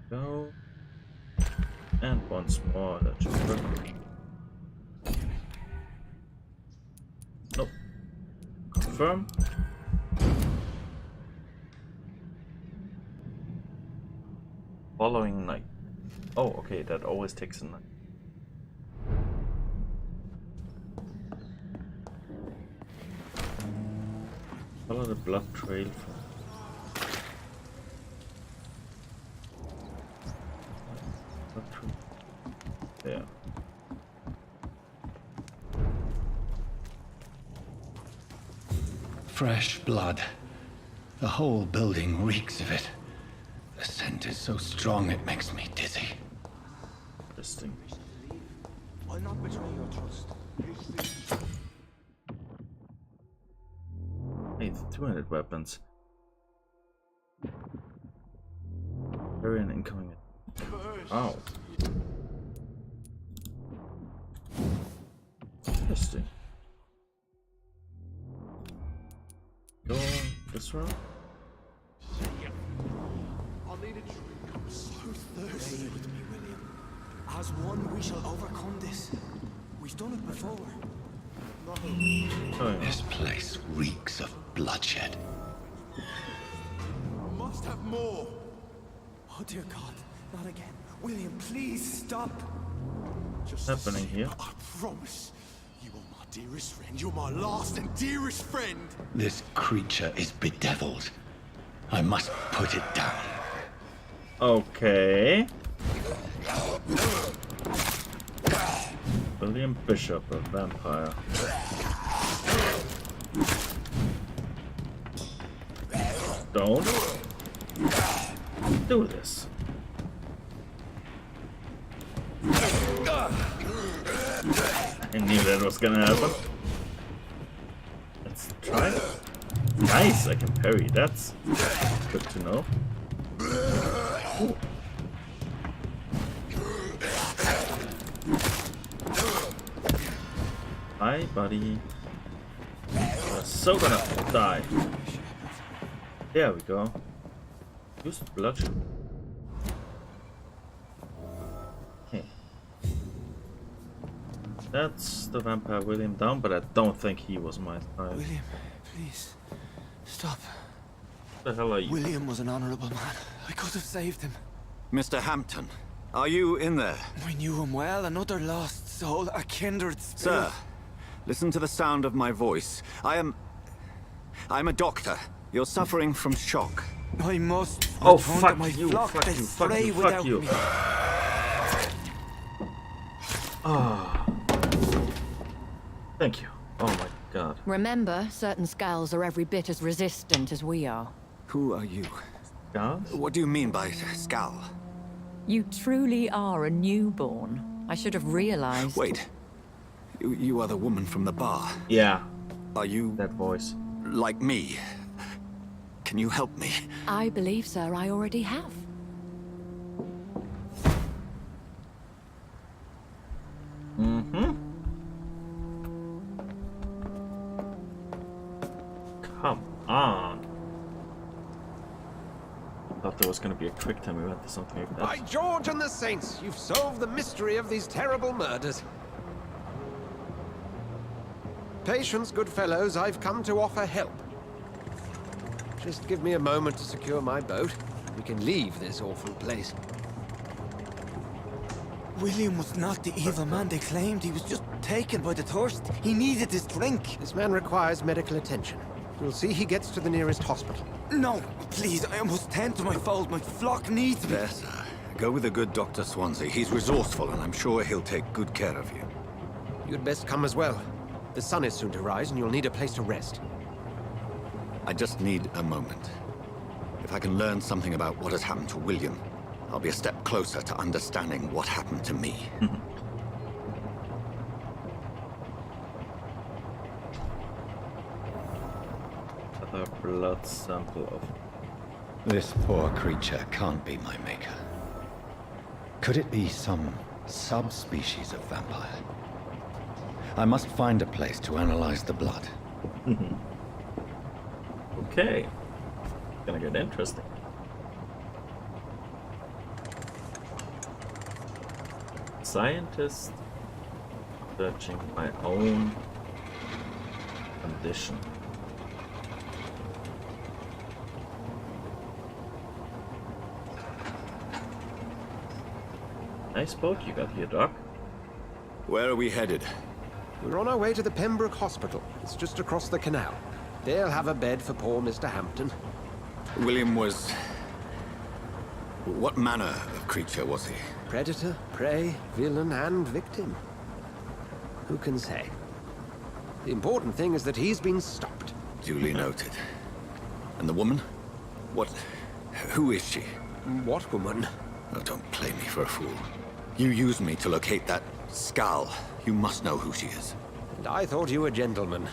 Go. And once more, that should work. Nope. Confirm. Following night. Oh, okay, that always takes a night. Follow the blood trail from there. Fresh blood. The whole building reeks of it. The scent scent is so strong it makes me dizzy. Interesting. I'll not betray your trust. Hey, 200 weapons. Very an incoming. Oh. Interesting. Go this route. I'll need a drink. I'm so thirsty. Stay with me, William. As one, we shall overcome this. We've done it before. Oh, yeah. This place reeks of bloodshed. I must have more. Oh dear God, not again. William, please stop. Just What's happening here? I promise. You are my dearest friend. You're my last and dearest friend. This creature is bedeviled. I must put it down. Okay. William Bishop, a vampire. Don't do this. I knew that was gonna happen. Let's try it. Nice, I can parry. That's good to know. Ooh. Hi, buddy. You're so gonna die. There we go. Use bloodshed. Okay. That's the vampire William down, but I don't think he was my type. William, please, stop. What the hell are you? William was an honorable man. I could have saved him. Mr. Hampton, are you in there? I knew him well, another lost soul, a kindred spirit. Sir, listen to the sound of my voice. I'm a doctor. You're suffering from shock. I must Oh, return fuck to my you, flock. fuck They you, fuck stray you, fuck without you. me. Ah. Thank you. Oh my god. Remember, certain skulls are every bit as resistant as we are. Who are you? Guards? What do you mean by skull? You truly are a newborn. I should have realized. Wait. You are the woman from the bar. Yeah, Are you that voice. like me? Can you help me? I believe, sir, I already have. Mm-hmm. Come on. Thought there was gonna be a quick time event or something like that. By George and the Saints, you've solved the mystery of these terrible murders. Patience, good fellows, I've come to offer help. Just give me a moment to secure my boat. We can leave this awful place. William was not the evil man they claimed. He was just taken by the thirst. He needed this drink. This man requires medical attention. We'll see he gets to the nearest hospital. No, please, I must tend to my fold. My flock needs me. There, sir. Go with the good Dr. Swansea. He's resourceful, and I'm sure he'll take good care of you. You'd best come as well. The sun is soon to rise, and you'll need a place to rest. I just need a moment. If I can learn something about what has happened to William, I'll be a step closer to understanding what happened to me. A blood sample of... This poor creature can't be my maker. Could it be some subspecies of vampire? I must find a place to analyze the blood. Okay. Gonna get interesting. Scientist searching my own condition. Nice boat you got here, Doc. Where are we headed? We're on our way to the Pembroke Hospital. It's just across the canal. They'll have a bed for poor Mr. Hampton. William was... What manner of creature was he? Predator, prey, villain, and victim. Who can say? The important thing is that he's been stopped. Duly noted. And the woman? What... Who is she? What woman? Oh, don't play me for a fool. You used me to locate that skull. You must know who she is. And I thought you a gentleman.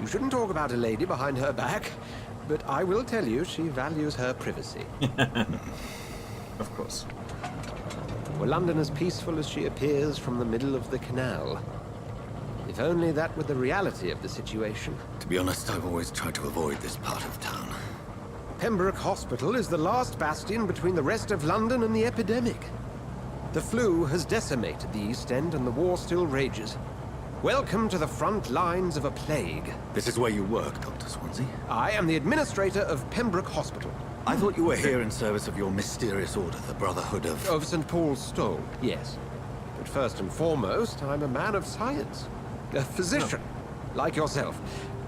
You shouldn't talk about a lady behind her back, but I will tell you she values her privacy. Of course. Were London as peaceful as she appears from the middle of the canal? If only that were the reality of the situation. To be honest, I've always tried to avoid this part of town. Pembroke Hospital is the last bastion between the rest of London and the epidemic. The flu has decimated the East End and the war still rages. Welcome to the front lines of a plague. This is where you work, Dr. Swansea? I am the administrator of Pembroke Hospital. I thought you were here in service of your mysterious order, the Brotherhood of... Of St. Paul's Stole, yes. But first and foremost, I'm a man of science. A physician, like yourself,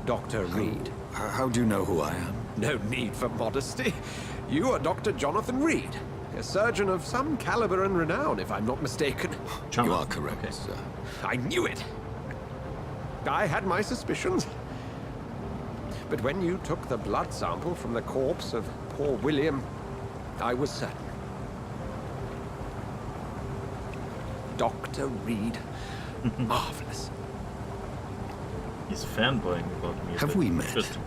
Dr. Reed. How do you know who I am? No need for modesty. You are Dr. Jonathan Reed, a surgeon of some caliber and renown, if I'm not mistaken. You are correct, sir. I knew it. I had my suspicions. But when you took the blood sample from the corpse of poor William, I was certain. Dr. Reed. Marvelous. He's fanboying about me. Have we met?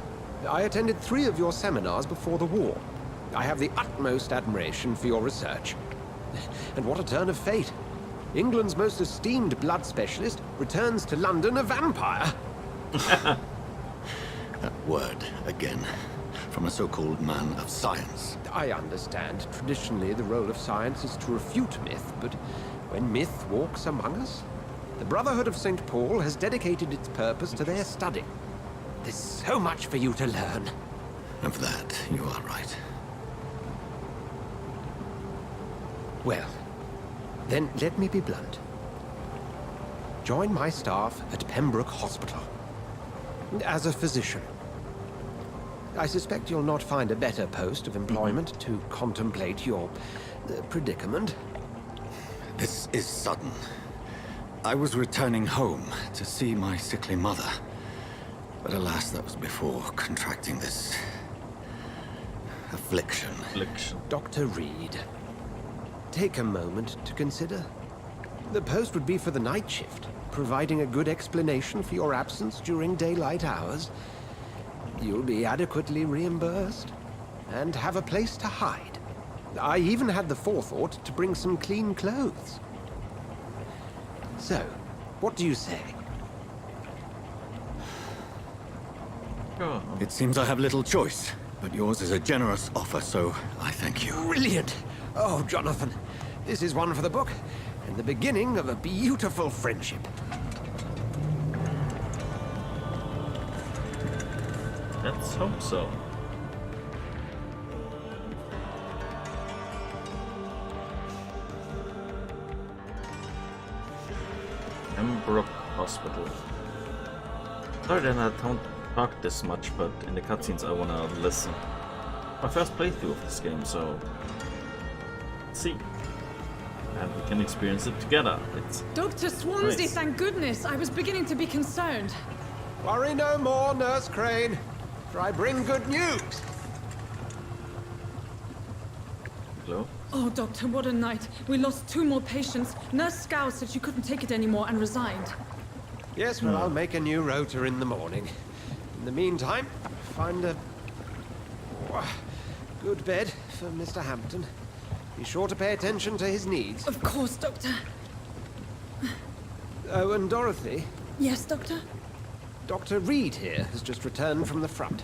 I attended 3 of your seminars before the war. I have the utmost admiration for your research. And what a turn of fate. England's most esteemed blood specialist returns to London a vampire. That word, again, from a so-called man of science. I understand. Traditionally, the role of science is to refute myth, but when myth walks among us, the Brotherhood of St. Paul has dedicated its purpose to their study. There's so much for you to learn. Of that, you are right. Well, then let me be blunt. Join my staff at Pembroke Hospital. As a physician. I suspect you'll not find a better post of employment to contemplate your predicament. This is sudden. I was returning home to see my sickly mother. But alas, that was before contracting this... affliction. Dr. Reed, take a moment to consider. The post would be for the night shift, providing a good explanation for your absence during daylight hours. You'll be adequately reimbursed, and have a place to hide. I even had the forethought to bring some clean clothes. So, what do you say? It seems I have little choice, but yours is a generous offer, so I thank you. Brilliant! Oh, Jonathan, this is one for the book, and the beginning of a beautiful friendship. Let's hope so. Pembroke Hospital. Sorry that I don't talk this much, but in the cutscenes I wanna listen. My first playthrough of this game, so let's see. And we can experience it together. It's Dr. Swansea, nice. Thank goodness. I was beginning to be concerned. Worry no more, Nurse Crane, for I bring good news. Hello? Oh, Doctor, what a night. We lost 2 more patients. Nurse Scow said she couldn't take it anymore and resigned. Yes, well, I'll make a new rota in the morning. In the meantime, find a good bed for Mr. Hampton. Be sure to pay attention to his needs. Of course, Doctor. Oh, and Dorothy? Yes, Doctor? Dr. Reed here has just returned from the front.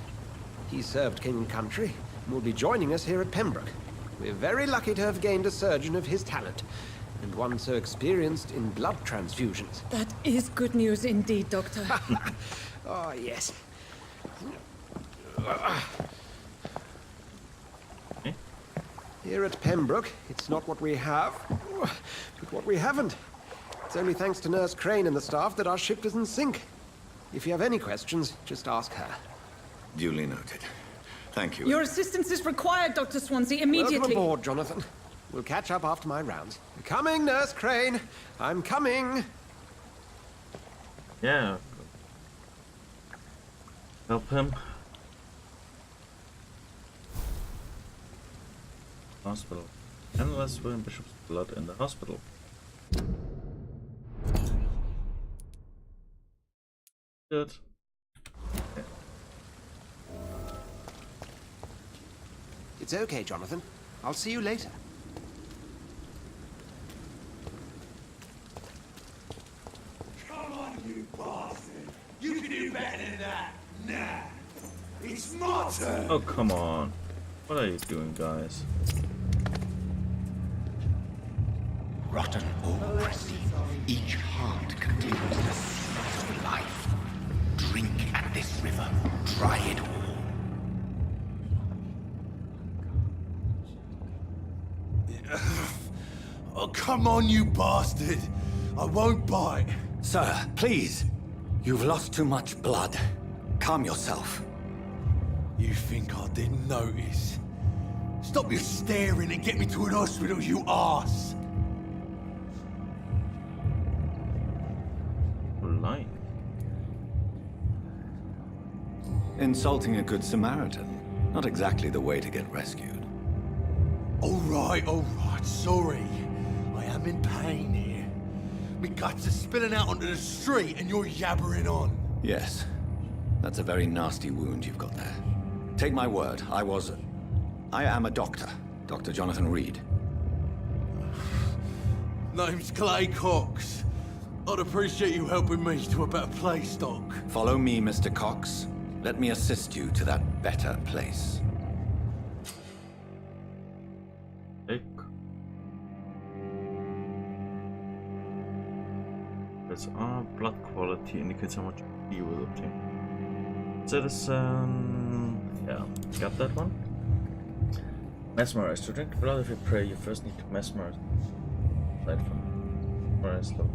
He served King and Country and will be joining us here at Pembroke. We're very lucky to have gained a surgeon of his talent, and one so experienced in blood transfusions. That is good news indeed, Doctor. Oh, yes. Here at Pembroke, it's not what we have, but what we haven't. It's only thanks to Nurse Crane and the staff that our ship doesn't sink. If you have any questions, just ask her. Duly noted. Thank you. Your assistance is required, Dr. Swansea, immediately. Welcome aboard, Jonathan. We'll catch up after my rounds. Coming, Nurse Crane. I'm coming. Yeah. Help him. hospital. Analyze William Bishop's blood in the hospital. Good. Okay. It's okay, Jonathan. I'll see you later. Come on, you bastard! You can do better than that! Nah! It's my turn! Oh, come on. What are you doing, guys? Rotten oppressive. Each heart contains the seed of life. Drink at this river. Dry it all. Oh, come on, you bastard! I won't bite! Sir, please. You've lost too much blood. Calm yourself. You think I didn't notice? Stop your staring and get me to an hospital, you arse! Polite. Insulting a good Samaritan. Not exactly the way to get rescued. Alright, sorry. I am in pain here. Me guts are spilling out onto the street and you're yabbering on. Yes. That's a very nasty wound you've got there. Take my word, I am a doctor. Dr. Jonathan Reed. Name's Clay Cox. I'd appreciate you helping me to a better place, Doc. Follow me, Mr. Cox. Let me assist you to that better place. Take. That's our blood quality indicates how much you will obtain. Citizen. Yeah, got that one. Mesmerize. To drink the blood of your prey, you first need to mesmerize. Right from mesmerize level.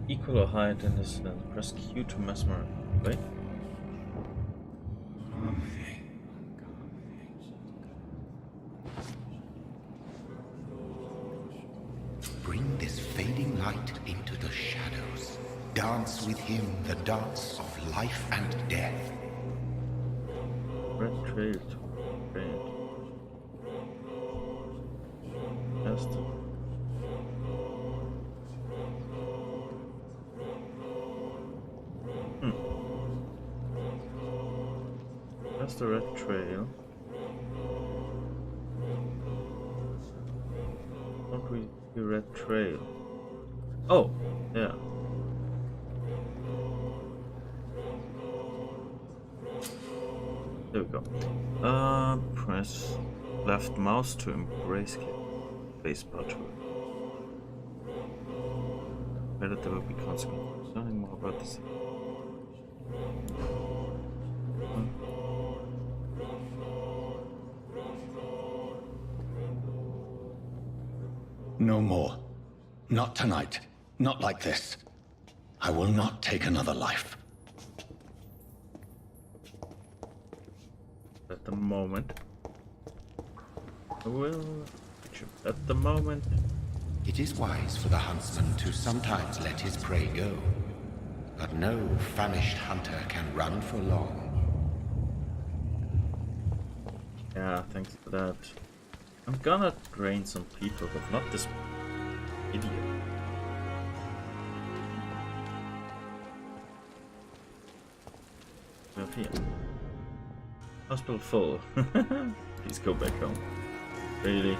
Equal or higher than this. Press Q to mesmerize. Wait. Bring this fading light into the shadows. Dance with him the dance of life and death. Red trail to red. Just. That's the red trail. Don't we see red trail? Oh, yeah. There we go. Press left mouse to embrace face button. Better there will be consequences. Learning more about this. No more. Not tonight. Not like this. I will not take another life. At the moment. I will. At the moment. It is wise for the huntsman to sometimes let his prey go. But no famished hunter can run for long. Yeah, thanks for that. I'm gonna drain some people, but not this idiot. Up here. Hospital full. Please go back home. Really?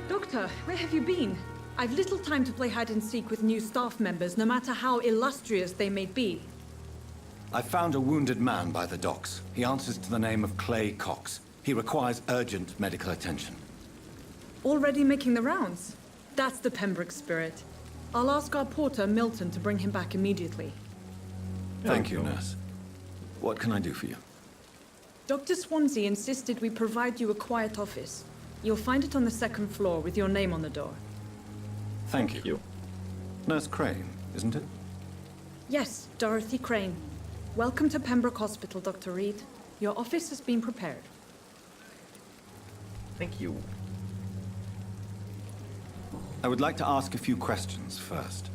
Doctor, where have you been? I've little time to play hide and seek with new staff members, no matter how illustrious they may be. I found a wounded man by the docks. He answers to the name of Clay Cox. He requires urgent medical attention. Already making the rounds? That's the Pembroke spirit. I'll ask our porter, Milton, to bring him back immediately. Thank you, nurse. What can I do for you? Dr. Swansea insisted we provide you a quiet office. You'll find it on the second floor with your name on the door. Thank you. Nurse Crane, isn't it? Yes, Dorothy Crane. Welcome to Pembroke Hospital, Dr. Reed. Your office has been prepared. Thank you. I would like to ask a few questions first.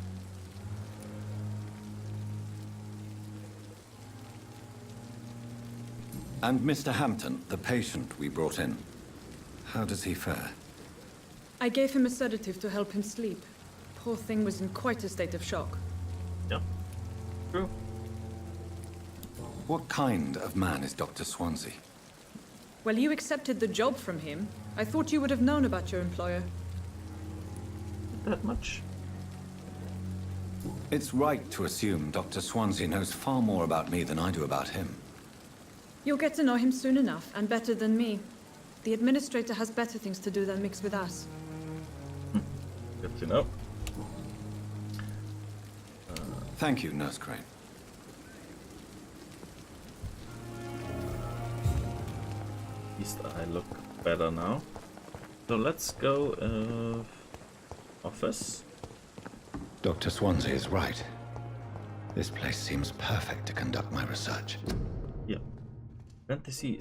And Mr. Hampton, the patient we brought in, how does he fare? I gave him a sedative to help him sleep. Poor thing was in quite a state of shock. Yeah, true. What kind of man is Dr. Swansea? Well, you accepted the job from him. I thought you would have known about your employer. That much? It's right to assume Dr. Swansea knows far more about me than I do about him. You'll get to know him soon enough, and better than me. The administrator has better things to do than mix with us. Good to know. Thank you, Nurse Crane. At least I look better now. So let's go office. Dr. Swansea is right. This place seems perfect to conduct my research. Yeah. Fantasy,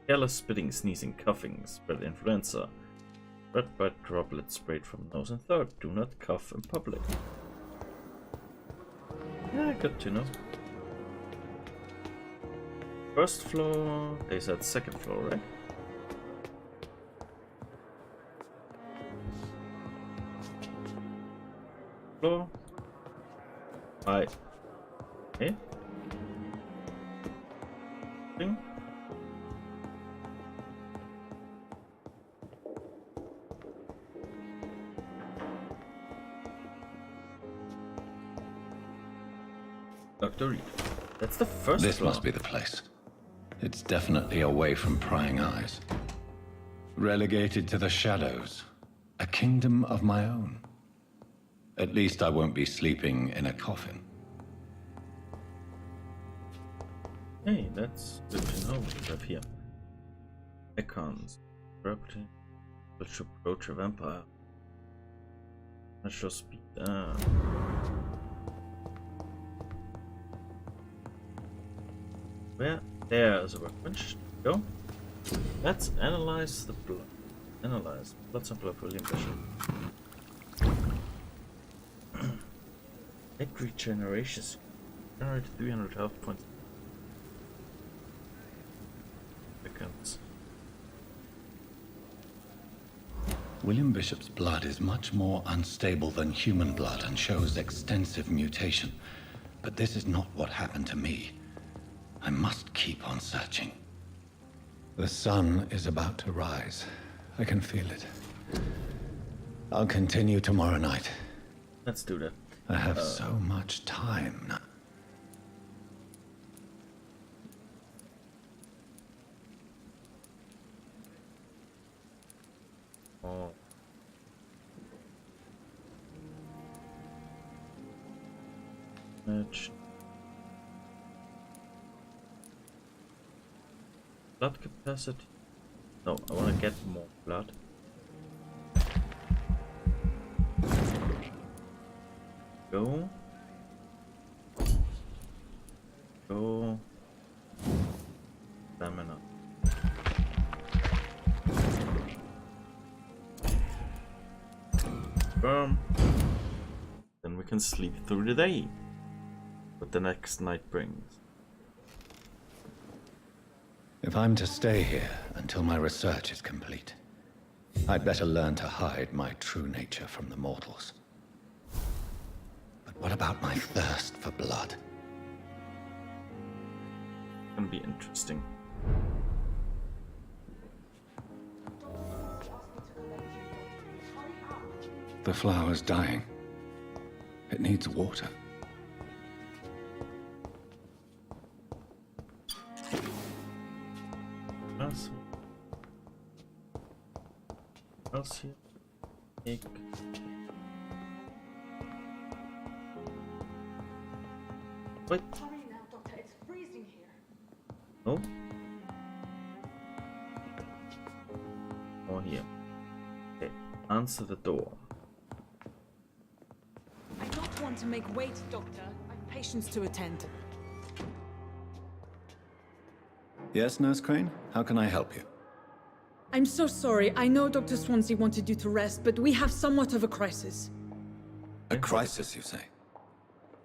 careless spitting, sneezing, coughing, spread influenza. Red bright droplets sprayed from nose and throat. Do not cough in public. Yeah, good to know. First floor, they said second floor, right? Floor. Hi. Hey. Thing. Dr. Reed. That's the first This floor. must be the place. It's definitely away from prying eyes. Relegated to the shadows. A kingdom of my own. At least I won't be sleeping in a coffin. Hey, that's good to know what we have here. Icons. Property. Which approach a vampire. Natural speed. Where? There's a workbench. Go. Let's analyze the blood. Analyze blood sample of William Bishop. Egg regenerations. Generate 300 health points. Seconds. William Bishop's blood is much more unstable than human blood and shows extensive mutation. But this is not what happened to me. I must keep on searching. The sun is about to rise. I can feel it. I'll continue tomorrow night. Let's do that. I have so much time now. Oh. Match. Blood capacity. No, I want to get more blood. Go. Go. Stamina. Then we can sleep through the day. What the next night brings. If I'm to stay here until my research is complete, I'd better learn to hide my true nature from the mortals. But what about my thirst for blood? Can be interesting. The flower's dying. It needs water. Else here. Egg. Wait. Hurry now, Doctor. It's freezing here. Oh. Or here. Okay. Answer the door. I don't want to make wait, Doctor. I've patients to attend. Yes, Nurse Crane? How can I help you? I'm so sorry. I know Dr. Swansea wanted you to rest, but we have somewhat of a crisis. A crisis, you say?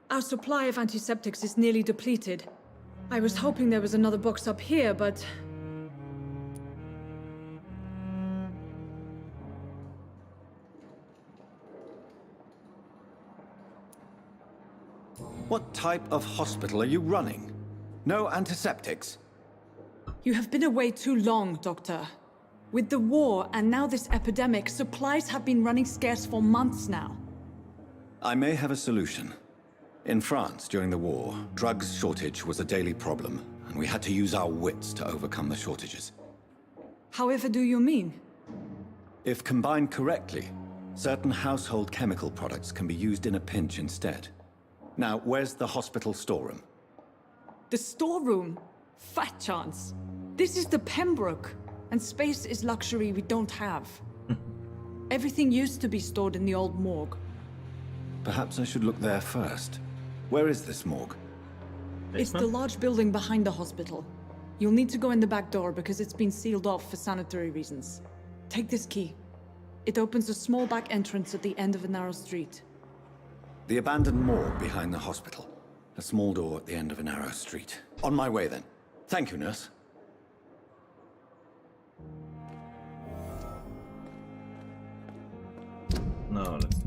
Our supply of antiseptics is nearly depleted. I was hoping there was another box up here, but... What type of hospital are you running? No antiseptics? You have been away too long, Doctor. With the war and now this epidemic, supplies have been running scarce for months now. I may have a solution. In France, during the war, drugs shortage was a daily problem, and we had to use our wits to overcome the shortages. However do you mean? If combined correctly, certain household chemical products can be used in a pinch instead. Now, where's the hospital storeroom? The storeroom? Fat chance. This is the Pembroke, and space is luxury we don't have. Everything used to be stored in the old morgue. Perhaps I should look there first. Where is this morgue? It's the large building behind the hospital. You'll need to go in the back door because it's been sealed off for sanitary reasons. Take this key. It opens a small back entrance at the end of a narrow street. The abandoned morgue behind the hospital. A small door at the end of a narrow street. On my way then. Thank you, nurse. Now let's...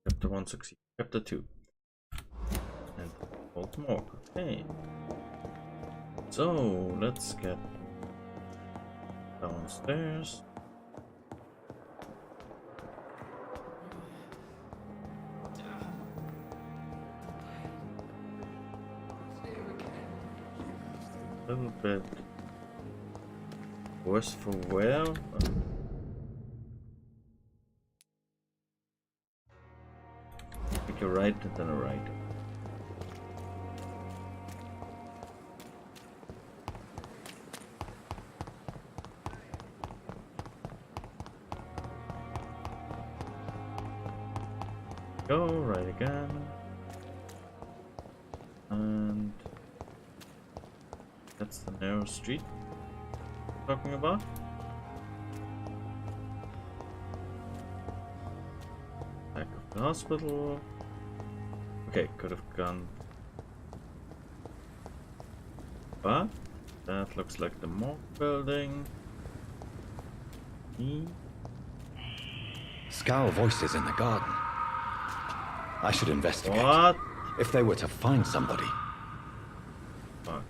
Chapter 1 succeed. Chapter 2. And old morgue. Okay. So let's get downstairs. A little bit worse for wear. Take a right and then a right. Go right again. And that's the narrow street I'm talking about. Back of the hospital. Okay, could have gone, but that looks like the morgue building. Scowl voices in the garden. I should investigate. What? If they were to find somebody. Fuck.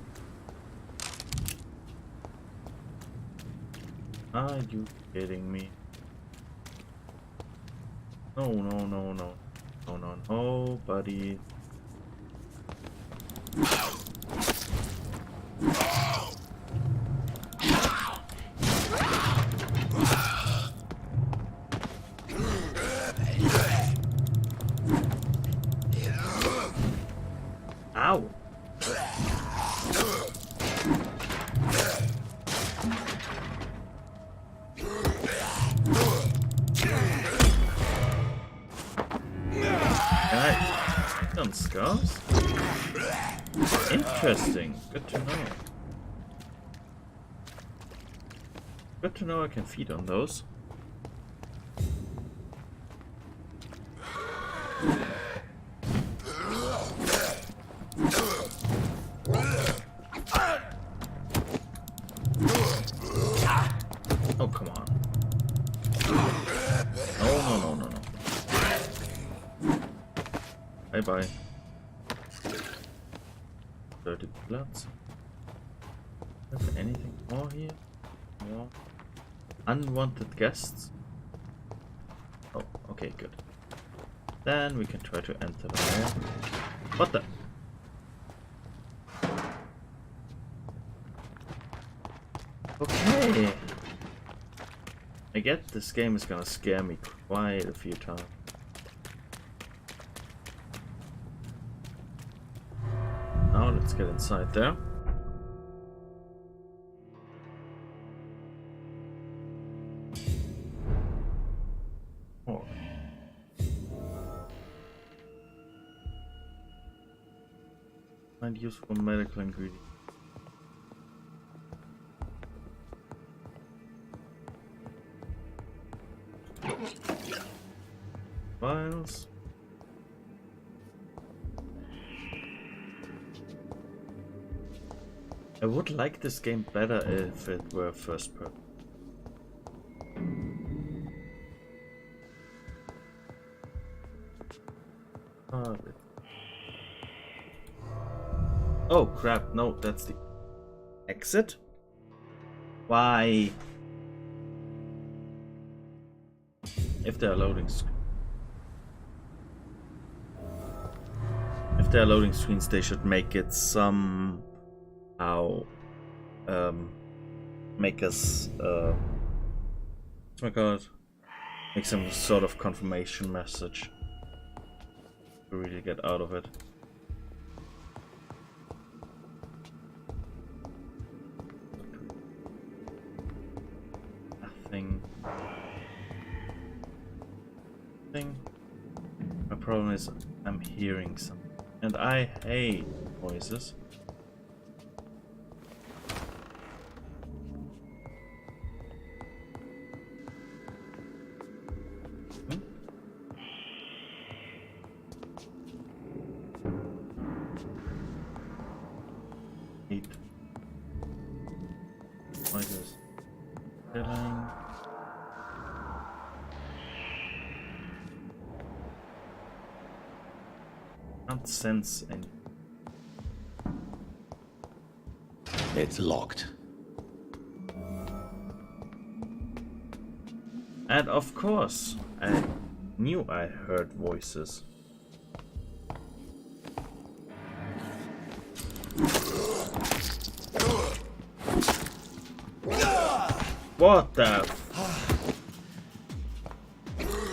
Are you kidding me? No, no, no, no. No, no, no, buddy. Ow! On scars? Interesting. Good to know. Good to know I can feed on those. Oh, come on. No, no, no, no, no. Bye-bye. Dirty bloods. Is there anything more here? More? Unwanted guests? Oh, okay, good. Then we can try to enter the mall. What the? Okay. I get this game is gonna scare me quite a few times. Now let's get inside there. Oh. Find useful medical ingredients. Files. I would like this game better if it were first person. Oh crap, no, that's the exit? Why? If they're loading screens, they should make it somehow make us oh my god, make some sort of confirmation message to really get out of it. Nothing. My problem is I'm hearing something, and I hate noises. Noises. Killing. Can't sense any. It's locked. And of course, I knew I heard voices. What the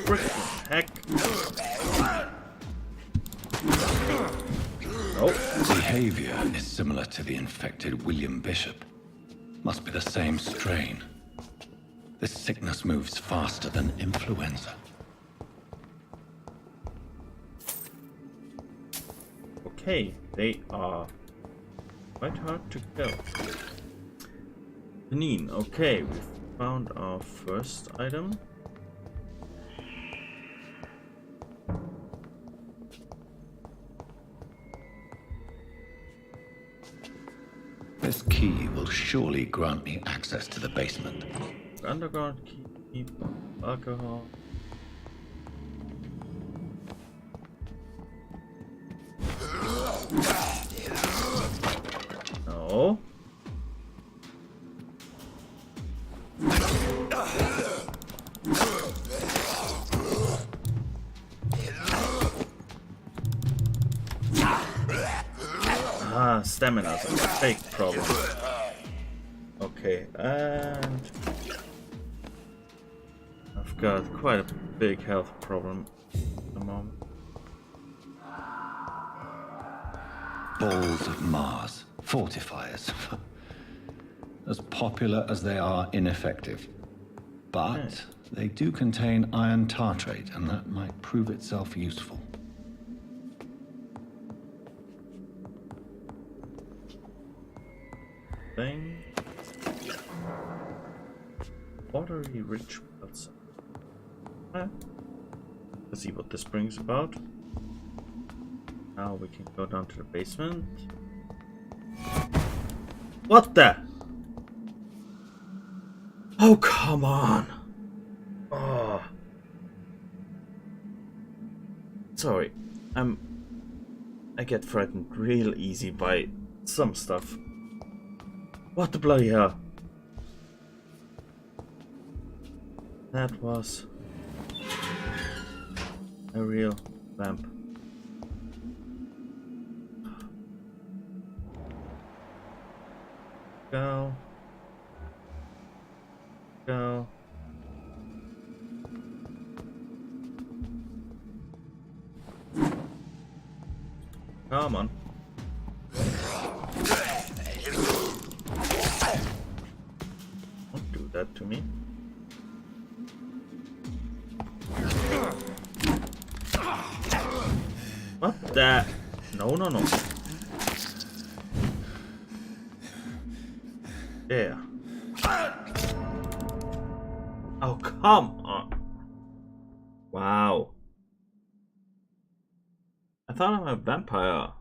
frickin' heck? Oh. Behavior is similar to the infected William Bishop. Must be the same strain. This sickness moves faster than influenza. Okay, they are quite hard to kill. Janine, okay, we found our first item. This key will surely grant me access to the basement. Underground key, alcohol. No. Ah, stamina's a big problem. Okay, and I've got quite a big health problem at the moment. Balls of Mars, fortifiers. As popular as they are ineffective. But they do contain iron tartrate, and that might prove itself useful. Thing. Watery rich blood. Let's see what this brings about. Now we can go down to the basement. What the? Oh, come on. Oh. Sorry. I get frightened real easy by some stuff. What the bloody hell? That was a real vamp. Go. Go. Come on. Don't do that to me. What the? No, no, no. There. Oh, come on. Wow. I thought I'm a vampire.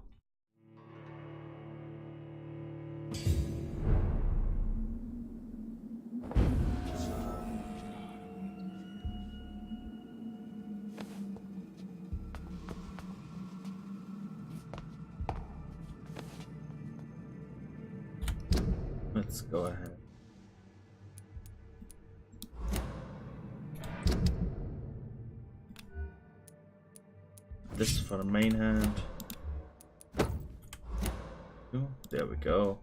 let's go ahead. This is for the main hand. Ooh, there we go.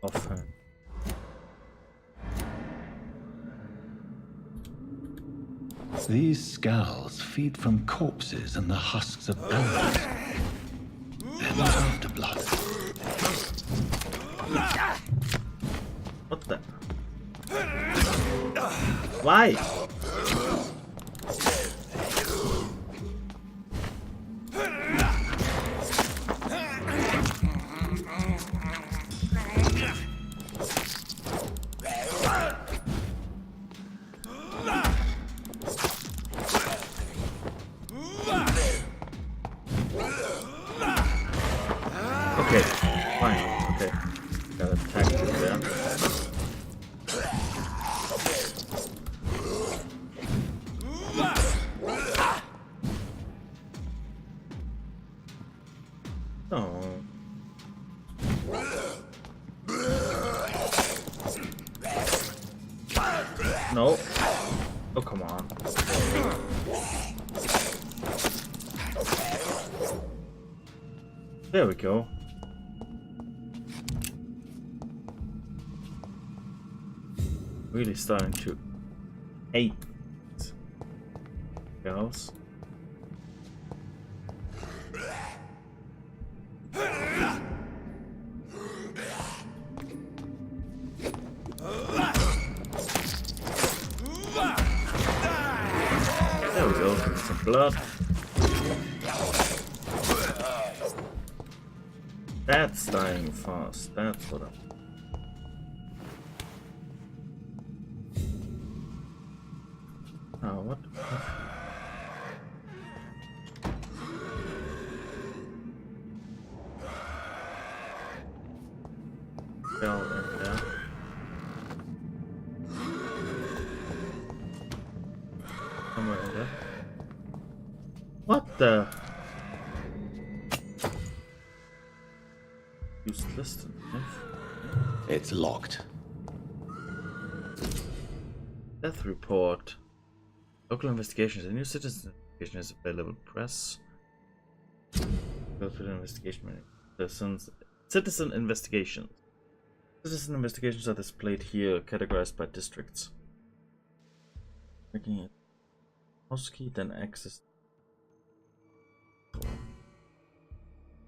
Offhand. These scowls feed from corpses and the husks of animals. They're not after blood. What the? Why? Okay, fine. Okay, got attacked there. Oh. No. Oh, come on. There we go. Really starting to hate girls. There we go, some blood. That's dying fast, that's what I'm... Oh, what? Fell in there. Somewhere in there. What the? Use this. It's locked. Death report. Local investigations. A new citizen investigation is available. Press. Go through the investigation menu. Citizen investigations. Citizen investigations are displayed here, categorized by districts. Making it mouse key, then access.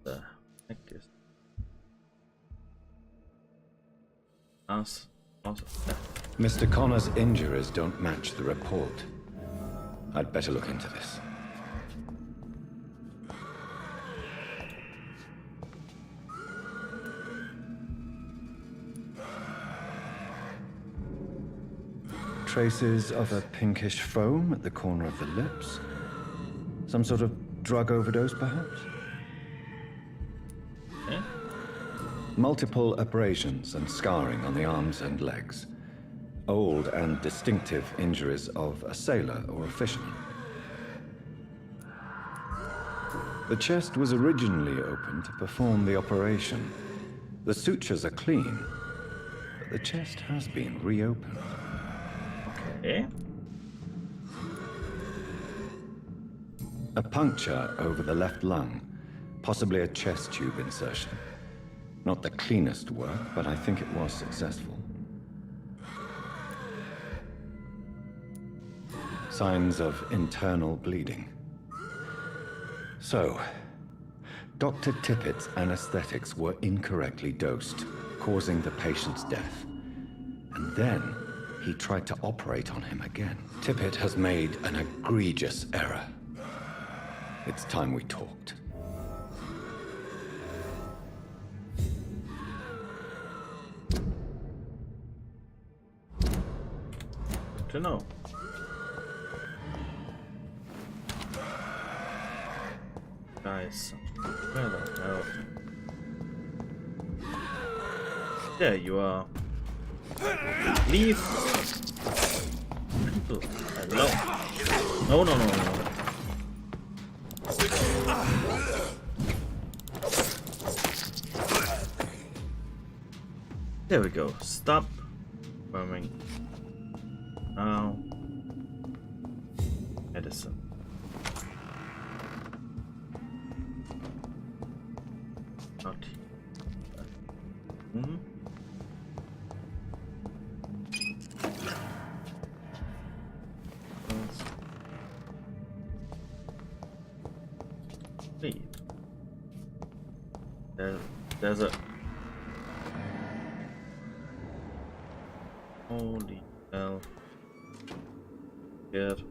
The heck is us? Mr. Connor's injuries don't match the report. I'd better look into this. Traces of a pinkish foam at the corner of the lips. Some sort of drug overdose, perhaps? Eh? Multiple abrasions and scarring on the arms and legs. Old and distinctive injuries of a sailor or a fisherman. The chest was originally opened to perform the operation. The sutures are clean, but the chest has been reopened. Okay. A puncture over the left lung, possibly a chest tube insertion. Not the cleanest work, but I think it was successful. Signs of internal bleeding. So, Dr. Tippett's anesthetics were incorrectly dosed, causing the patient's death. And then he tried to operate on him again. Tippett has made an egregious error. It's time we talked. Good to know. Guys, where the hell? There you are. Leave. Hello. No, no, no, no. There we go. Stop burning. Now, medicine. Not here. There's a holy hell. Good.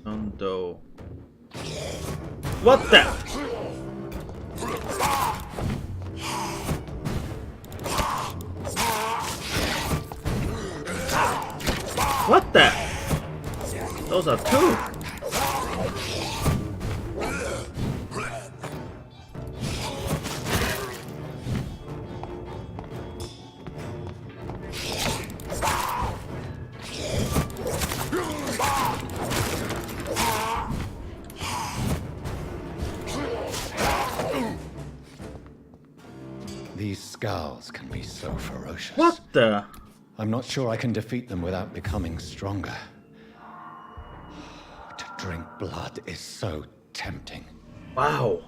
Undo. What the? What the? Those are two. These scowls can be so ferocious. What the? I'm not sure I can defeat them without becoming stronger. To drink blood is so tempting. Wow.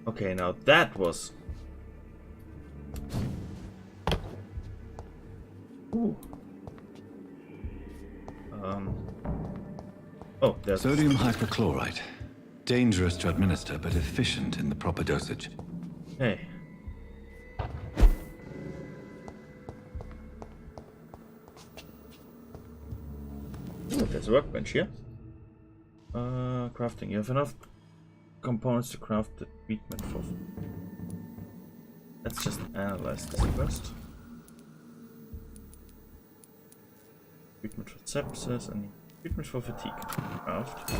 Okay, now that was... Ooh. Oh, there's... Sodium hypochlorite. Dangerous to administer, but efficient in the proper dosage. Hey. Ooh, there's a workbench here. Crafting. You have enough components to craft the treatment for... Let's just analyze this first. Treatment for sepsis and treatment for fatigue. Craft.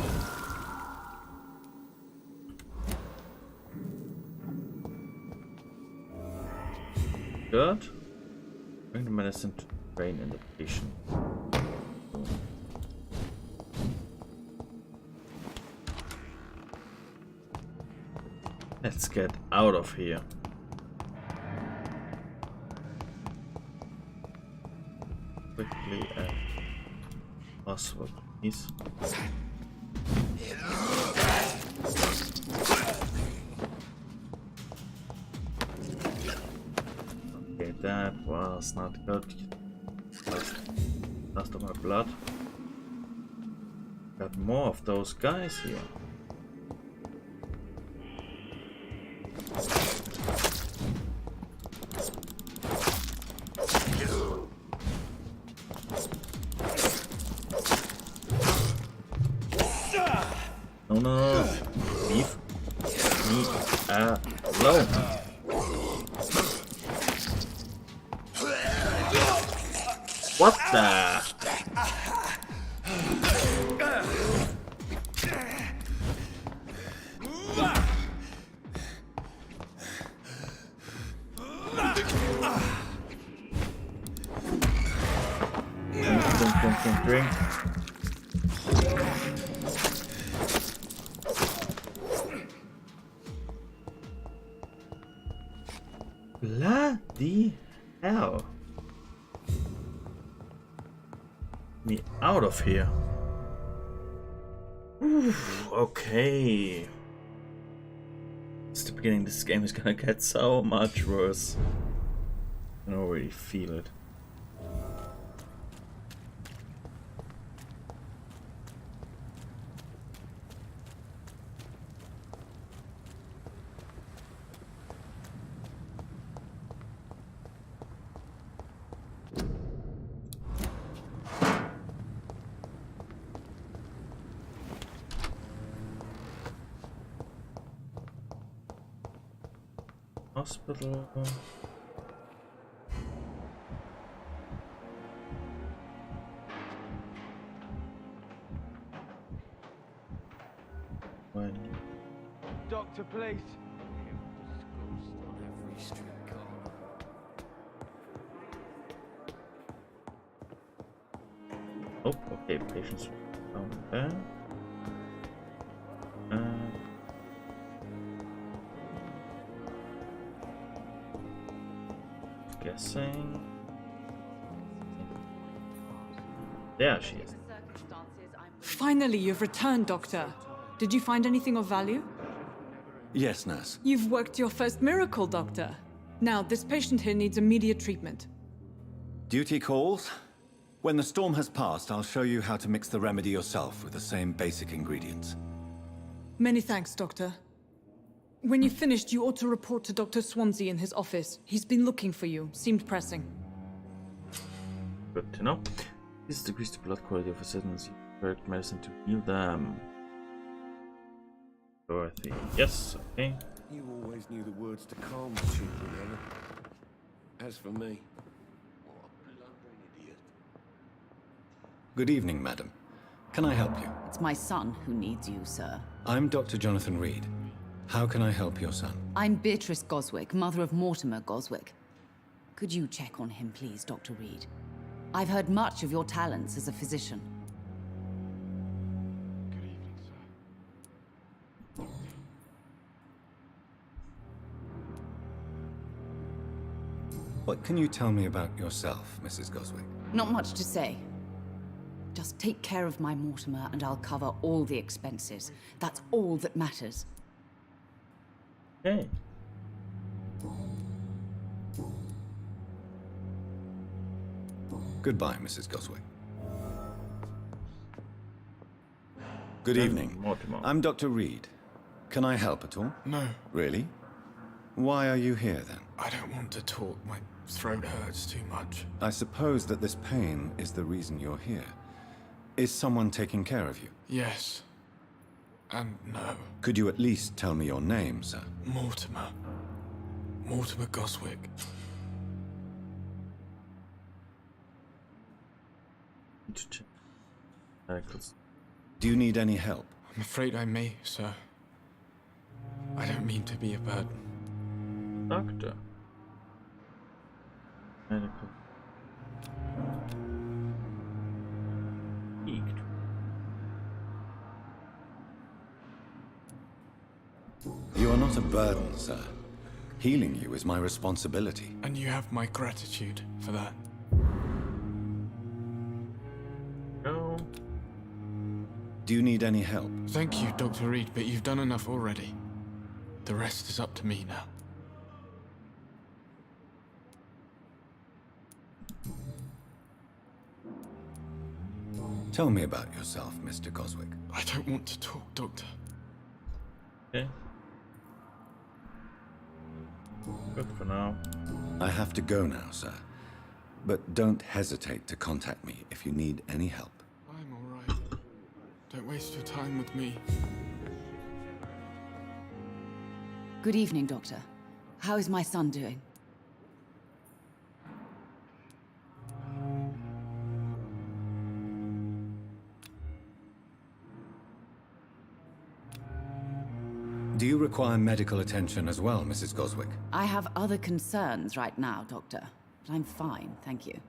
Good. Bring the medicine to drain in the patient. Let's get out of here. Quickly and possible, please. Okay, that was not good. Last of my blood. Got more of those guys here. No. Leave me alone. What the? Drink. Bloody hell. Me out of here. Oof, okay. It's the beginning. This game is gonna get so much worse. I can already feel it. Hospital. When? Doctor, please. Oh, okay, patients down there. There she is. Finally, you've returned, Doctor. Did you find anything of value? Yes, nurse. You've worked your first miracle, Doctor. Now, this patient here needs immediate treatment. Duty calls. When the storm has passed, I'll show you how to mix the remedy yourself with the same basic ingredients. Many thanks, Doctor. When you've finished, you ought to report to Dr. Swansea in his office. He's been looking for you. Seemed pressing. Good to know. This decreases the blood quality of citizens. Correct medicine to heal them. Dorothy. Yes, okay. You always knew the words to calm the children, Ella. As for me, what a blundering idiot. Good evening, madam. Can I help you? It's my son who needs you, sir. I'm Dr. Jonathan Reed. How can I help your son? I'm Beatrice Goswick, mother of Mortimer Goswick. Could you check on him, please, Dr. Reed? I've heard much of your talents as a physician. Good evening, sir. What can you tell me about yourself, Mrs. Goswick? Not much to say. Just take care of my Mortimer and I'll cover all the expenses. That's all that matters. Okay. Goodbye, Mrs. Goswick. Good evening. Mortimer. I'm Dr. Reed. Can I help at all? No, Really? Why are you here, then? I don't want to talk. My throat hurts too much. I suppose that this pain is the reason you're here. Is someone taking care of you? Yes. And no. Could you at least tell me your name, sir? Mortimer. Mortimer Goswick. Do you need any help? I'm afraid I may, sir. I don't mean to be a burden. Doctor. Medical. Eeked. You are not a burden, sir. Healing you is my responsibility. And you have my gratitude for that. Go. Do you need any help? Thank you, Dr. Reed, but you've done enough already. The rest is up to me now. Tell me about yourself, Mr. Goswick. I don't want to talk, Doctor. Okay. Good for now. I have to go now, sir. But don't hesitate to contact me if you need any help. I'm all right. Don't waste your time with me. Good evening, Doctor. How is my son doing? Do you require medical attention as well, Mrs. Goswick? I have other concerns right now, Doctor. But I'm fine, thank you.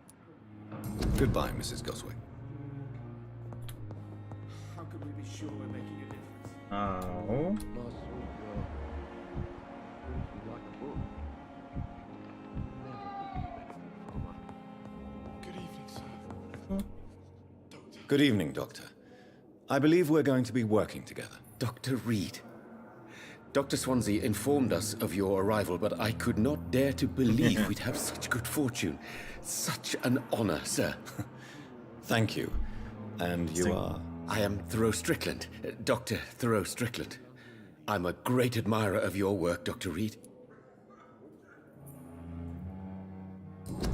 Goodbye, Mrs. Goswick. How can we be sure we're making a difference? Oh. Good evening, sir. Good evening, Doctor. I believe we're going to be working together. Dr. Reed. Dr. Swansea informed us of your arrival, but I could not dare to believe we'd have such good fortune. Such an honor, sir. Thank you. And you are? I am Thoreau Strickland, Dr. Thoreau Strickland. I'm a great admirer of your work, Dr. Reed.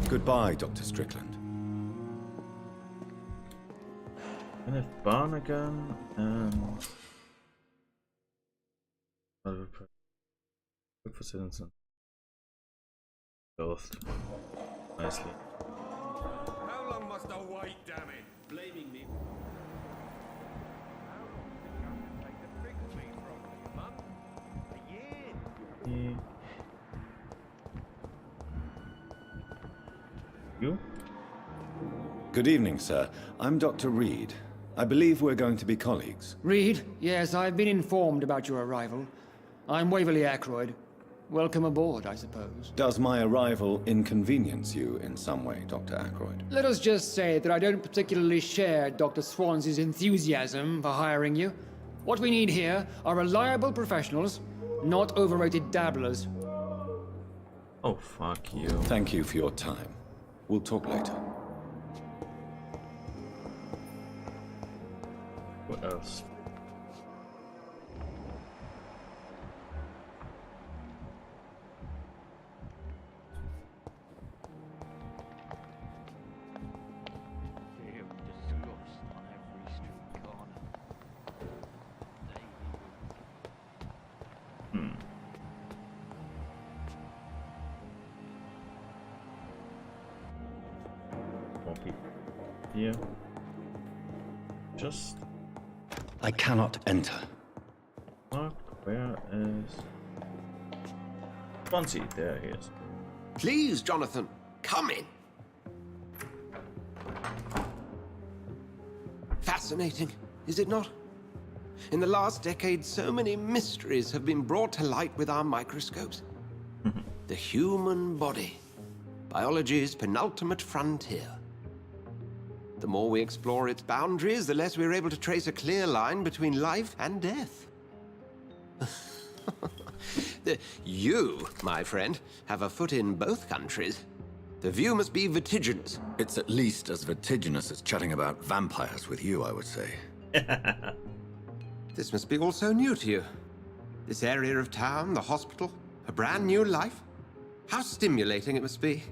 Goodbye, Dr. Strickland. Kenneth Barnagan and look for citizen. Ghost. Nicely. How long must I wait, damn it? Blaming me. You? Good evening, sir. I'm Dr. Reed. I believe we're going to be colleagues. Reed, yes, I've been informed about your arrival. I'm Waverly Ackroyd. welcome aboard, I suppose. Does my arrival inconvenience you in some way, Dr. Ackroyd? Let us just say that I don't particularly share Dr. Swansea's enthusiasm for hiring you. What we need here are reliable professionals, not overrated dabblers. Oh, fuck you. Thank you for your time. We'll talk later. What else? Here. Just... I cannot enter. Mark, where is... Swansea, there he is. Please, Jonathan, come in. Fascinating, is it not? In the last decade, so many mysteries have been brought to light with our microscopes. The human body, biology's penultimate frontier. The more we explore its boundaries, the less we're able to trace a clear line between life and death. You, my friend, have a foot in both countries. The view must be vertiginous. It's at least as vertiginous as chatting about vampires with you, I would say. This must be all so new to you. This area of town, the hospital, a brand new life. How stimulating it must be.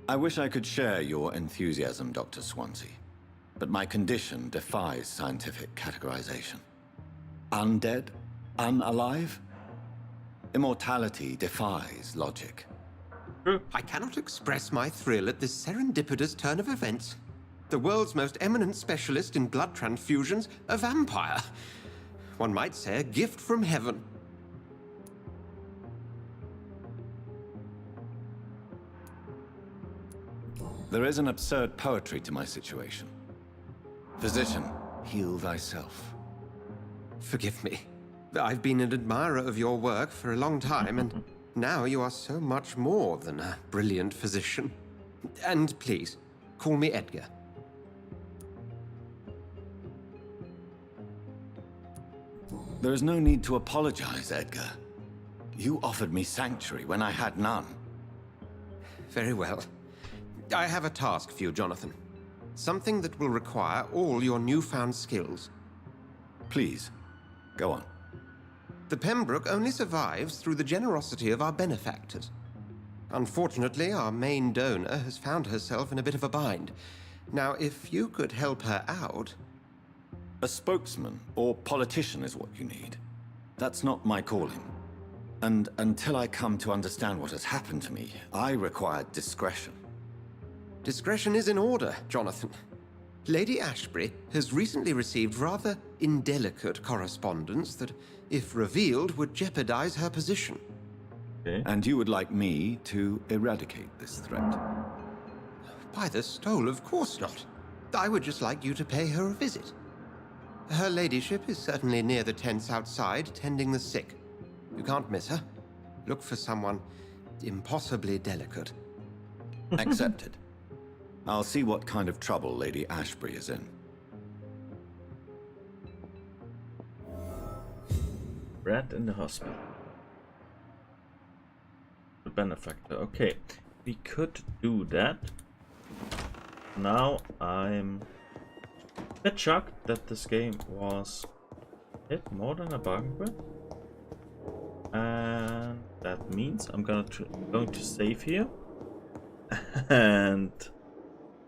I wish I could share your enthusiasm, Dr. Swansea, but my condition defies scientific categorization. Undead? Unalive? Immortality defies logic. I cannot express my thrill at this serendipitous turn of events. The world's most eminent specialist in blood transfusions, a vampire. One might say a gift from heaven. There is an absurd poetry to my situation. Physician, heal thyself. Forgive me. I've been an admirer of your work for a long time, and now you are so much more than a brilliant physician. And please, call me Edgar. There is no need to apologize, Edgar. You offered me sanctuary when I had none. Very well. I have a task for you, Jonathan. Something that will require all your newfound skills. Please, go on. The Pembroke only survives through the generosity of our benefactors. Unfortunately, our main donor has found herself in a bit of a bind. Now, if you could help her out... A spokesman or politician is what you need. That's not my calling. And until I come to understand what has happened to me, I require discretion. Discretion is in order, Jonathan. Lady Ashbury has recently received rather indelicate correspondence that, if revealed, would jeopardize her position. Okay. And you would like me to eradicate this threat? By the stole, of course not. I would just like you to pay her a visit. Her ladyship is certainly near the tents outside, tending the sick. You can't miss her. Look for someone impossibly delicate. Accepted. I'll see what kind of trouble Lady Ashbury is in. Rat in the hospital. The benefactor. Okay, we could do that. Now I'm a bit shocked that this game was hit more than a bargain bin. And that means I'm going to save here. And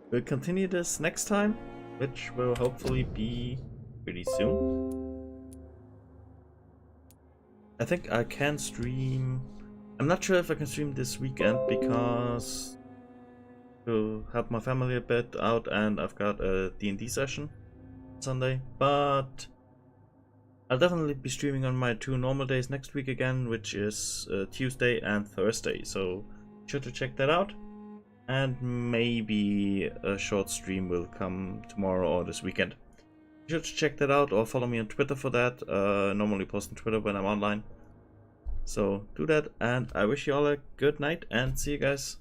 we'll continue this next time, which will hopefully be pretty soon. I think I can stream. I'm not sure if I can stream this weekend because to help my family a bit out, and I've got a D&D session Sunday, but I'll definitely be streaming on my 2 normal days next week again, which is Tuesday and Thursday, so be sure to check that out. And maybe a short stream will come tomorrow or this weekend. Be sure to check that out or follow me on Twitter for that. Normally post on Twitter when I'm online. So do that, and I wish you all a good night and see you guys